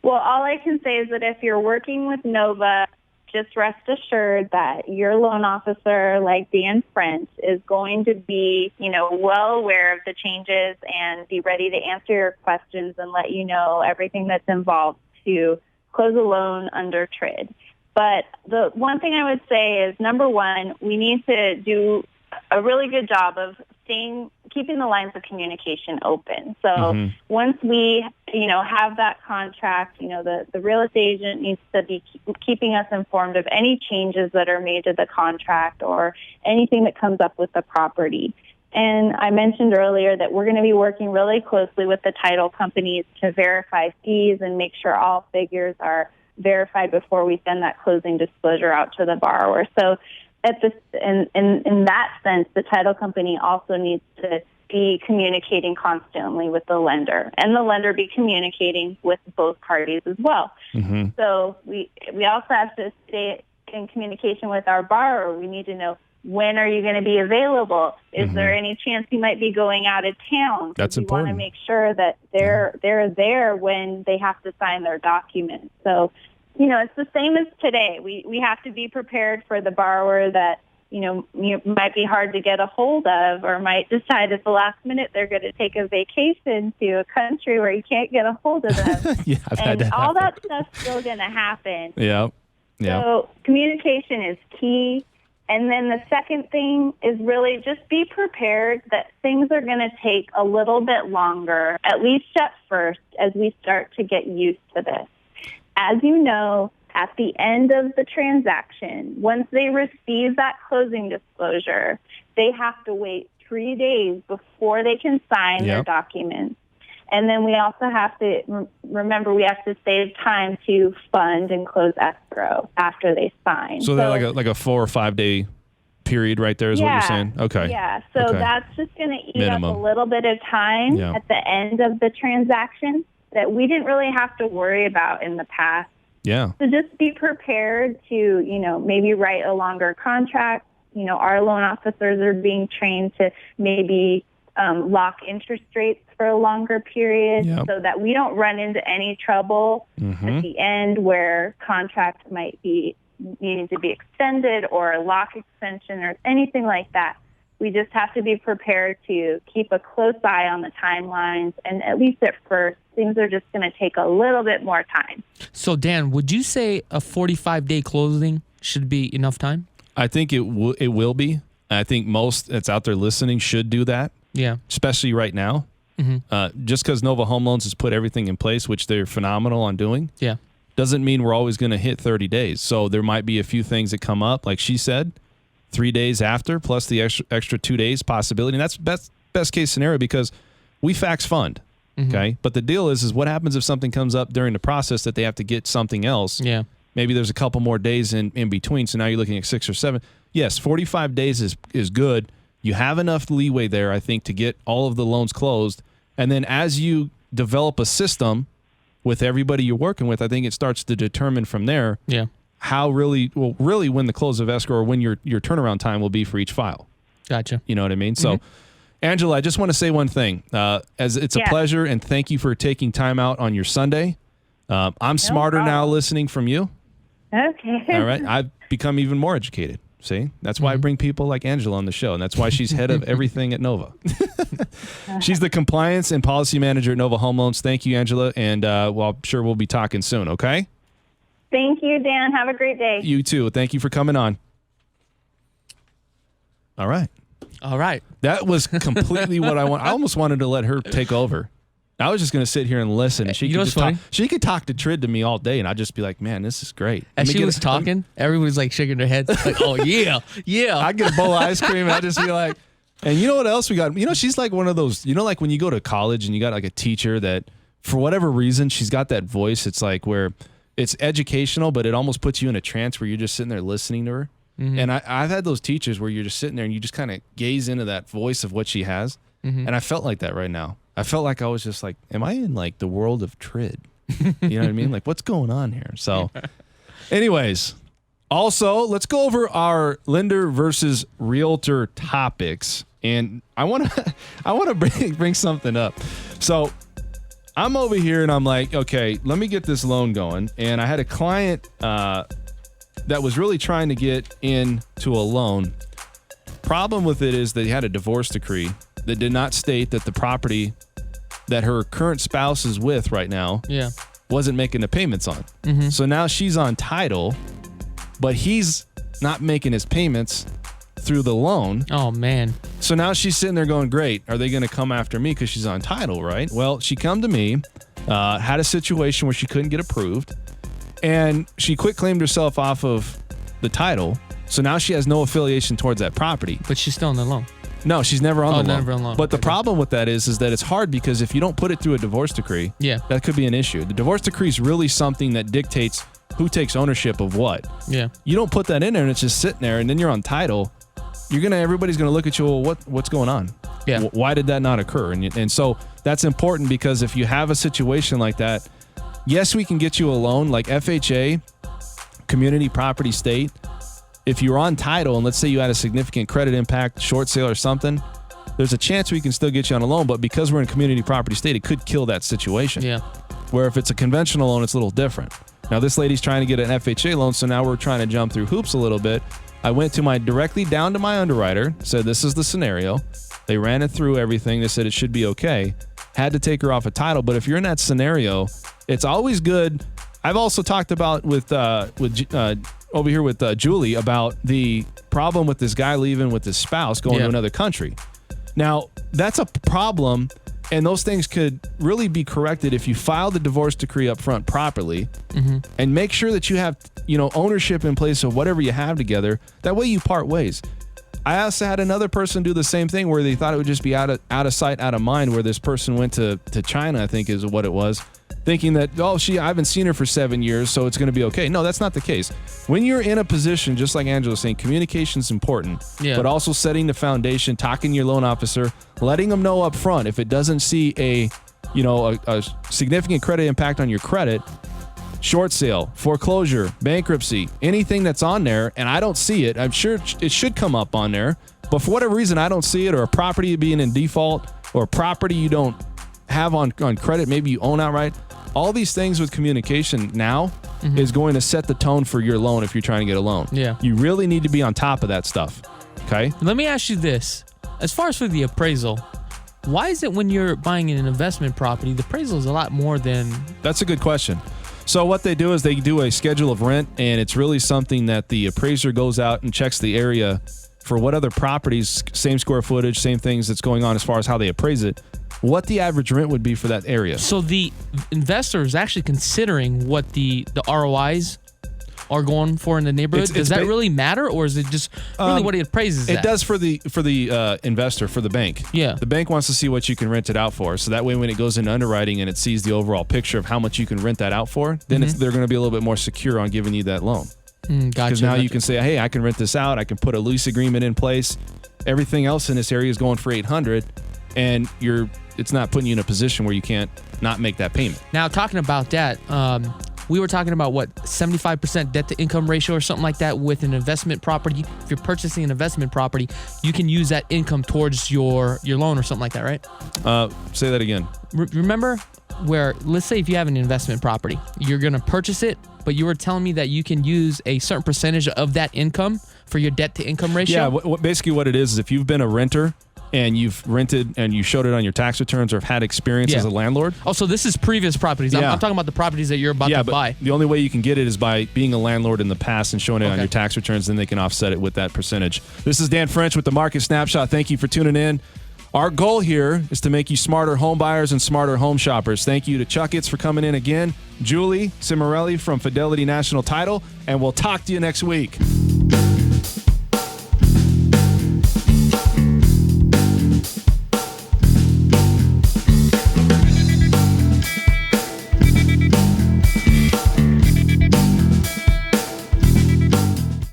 Well, all I can say is that if you're working with Nova, just rest assured that your loan officer, like Dan French, is going to be, well aware of the changes and be ready to answer your questions and let you know everything that's involved to close a loan under TRID. But the one thing I would say is, number one, we need to do a really good job of staying keeping the lines of communication open. So once we, have that contract, the real estate agent needs to be keeping us informed of any changes that are made to the contract or anything that comes up with the property. And I mentioned earlier that we're going to be working really closely with the title companies to verify fees and make sure all figures are verified before we send that closing disclosure out to the borrower. So in that sense, the title company also needs to be communicating constantly with the lender, and the lender be communicating with both parties as well. So we also have to stay in communication with our borrower. We need to know, when are you going to be available? Is there any chance you might be going out of town? That's important. We want to make sure that they're there when they have to sign their documents. So, it's the same as today. We have to be prepared for the borrower that, might be hard to get a hold of, or might decide at the last minute they're going to take a vacation to a country where you can't get a hold of them. And all that stuff's still going to happen. Yeah. So communication is key. And then the second thing is really just be prepared that things are going to take a little bit longer, at least at first, as we start to get used to this. As you know, at the end of the transaction, once they receive that closing disclosure, they have to wait 3 days before they can sign their documents. And then we also have to remember we have to save time to fund and close escrow after they sign. So that like a 4 or 5 day period right there is what you're saying? Okay. Yeah. So that's just going to eat up a little bit of time at the end of the transaction that we didn't really have to worry about in the past. Yeah. So just be prepared to, maybe write a longer contract. Our loan officers are being trained to maybe lock interest rates for a longer period so that we don't run into any trouble at the end where contracts might be needing to be extended or a lock extension or anything like that. We just have to be prepared to keep a close eye on the timelines, and at least at first, things are just going to take a little bit more time. So, Dan, would you say a 45-day closing should be enough time? I think it will be. I think most that's out there listening should do that. Yeah. Especially right now. Just because Nova Home Loans has put everything in place, which they're phenomenal on doing, doesn't mean we're always going to hit 30 days. So there might be a few things that come up, like she said, 3 days after, plus the extra 2 days possibility. And that's best case scenario because we fax fund. Okay. But the deal is what happens if something comes up during the process that they have to get something else? Yeah. Maybe there's a couple more days in between. So now you're looking at 6 or 7. Yes, 45 days is good. You have enough leeway there, I think, to get all of the loans closed. And then as you develop a system with everybody you're working with, I think it starts to determine from there how really when the close of escrow or when your turnaround time will be for each file. Gotcha. You know what I mean? So, Angela, I just want to say one thing. As it's a pleasure, and thank you for taking time out on your Sunday. I'm smarter now listening from you. Okay. All right. I've become even more educated. See, that's why I bring people like Angela on the show, and that's why she's head of everything at Nova. She's the compliance and policy manager at Nova Home Loans. Thank you, Angela, and I'm sure we'll be talking soon, okay? Thank you, Dan. Have a great day. You too. Thank you for coming on. All right. That was completely what I want. I almost wanted to let her take over. I was just going to sit here and listen. And she could talk to TRID to me all day, and I'd just be like, man, this is great. As she was talking, everybody's like shaking their heads like, oh, yeah. I'd get a bowl of ice cream, and I'd just be like, and you know what else we got? She's like one of those, like when you go to college and you got like a teacher that for whatever reason, she's got that voice. It's like where it's educational, but it almost puts you in a trance where you're just sitting there listening to her. And I've had those teachers where you're just sitting there and you just kind of gaze into that voice of what she has. And I felt like that right now. I felt like I was just like, am I in like the world of TRID? You know what I mean? Like, what's going on here? So anyways, also, let's go over our lender versus realtor topics. And I want to bring something up. So I'm over here and I'm like, okay, let me get this loan going. And I had a client that was really trying to get into a loan. Problem with it is they had a divorce decree that did not state that the property that her current spouse is with right now wasn't making the payments on. So now she's on title, but he's not making his payments through the loan. Oh, man. So now she's sitting there going, great, are they going to come after me because she's on title, right? Well, she come to me, had a situation where she couldn't get approved, and she quit claimed herself off of the title. So now she has no affiliation towards that property. But she's still on the loan. No, she's never on the loan. Never on loan. But the Okay. problem with that is that it's hard because if you don't put it through a divorce decree, that could be an issue. The divorce decree is really something that dictates who takes ownership of what. Yeah. You don't put that in there and it's just sitting there, and then you're on title. Everybody's gonna look at you. Well, what's going on? Yeah. Why did that not occur? And so that's important because if you have a situation like that, yes, we can get you a loan like FHA, community property state. If you're on title and let's say you had a significant credit impact, short sale or something, there's a chance we can still get you on a loan. But because we're in community property state, it could kill that situation. Yeah. Where if it's a conventional loan, it's a little different. Now this lady's trying to get an FHA loan, so now we're trying to jump through hoops a little bit. I went to directly down to my underwriter, said this is the scenario. They ran it through everything. They said it should be okay. Had to take her off a title, but if you're in that scenario, it's always good. I've also talked about with over here with Julie about the problem with this guy leaving with his spouse going to another country. Now, that's a problem, and those things could really be corrected if you file the divorce decree up front properly and make sure that you have, ownership in place of whatever you have together. That way you part ways. I also had another person do the same thing where they thought it would just be out of sight, out of mind, where this person went to China, I think is what it was, thinking that, I haven't seen her for 7 years, so it's going to be okay. No, that's not the case. When you're in a position, just like Angela was saying, communication is important, but also setting the foundation, talking to your loan officer, letting them know up front if it doesn't see a significant credit impact on your credit, short sale, foreclosure, bankruptcy, anything that's on there, and I don't see it. I'm sure it should come up on there, but for whatever reason, I don't see it, or a property being in default, or a property you don't have on credit, maybe you own outright. All these things with communication now is going to set the tone for your loan if you're trying to get a loan. Yeah. You really need to be on top of that stuff. Okay? Let me ask you this. As far as for the appraisal, why is it when you're buying an investment property, the appraisal is a lot more than... That's a good question. So what they do is they do a schedule of rent, and it's really something that the appraiser goes out and checks the area for what other properties, same square footage, same things that's going on as far as how they appraise it, what the average rent would be for that area. So the investor is actually considering what the ROIs are going for in the neighborhood. Does that really matter, or is it just really what it appraises It at? does for the investor, for the bank. Yeah. The bank wants to see what you can rent it out for. So that way when it goes into underwriting and it sees the overall picture of how much you can rent that out for, then they're going to be a little bit more secure on giving you that loan. Gotcha. Because now you can say, hey, I can rent this out. I can put a lease agreement in place. Everything else in this area is going for $800, and it's not putting you in a position where you can't not make that payment. Now, talking about that, we were talking about 75% debt to income ratio or something like that with an investment property. If you're purchasing an investment property, you can use that income towards your loan or something like that, right? Say that again. Remember where, let's say if you have an investment property, you're going to purchase it, but you were telling me that you can use a certain percentage of that income for your debt to income ratio? Yeah, basically what it is if you've been a renter and you've rented and you showed it on your tax returns or have had experience as a landlord. Oh, so this is previous properties. I'm talking about the properties that you're about to buy. The only way you can get it is by being a landlord in the past and showing it on your tax returns. Then they can offset it with that percentage. This is Dan French with the Market Snapshot. Thank you for tuning in. Our goal here is to make you smarter home buyers and smarter home shoppers. Thank you to Chakits for coming in again. Julie Cimorelli from Fidelity National Title, and we'll talk to you next week.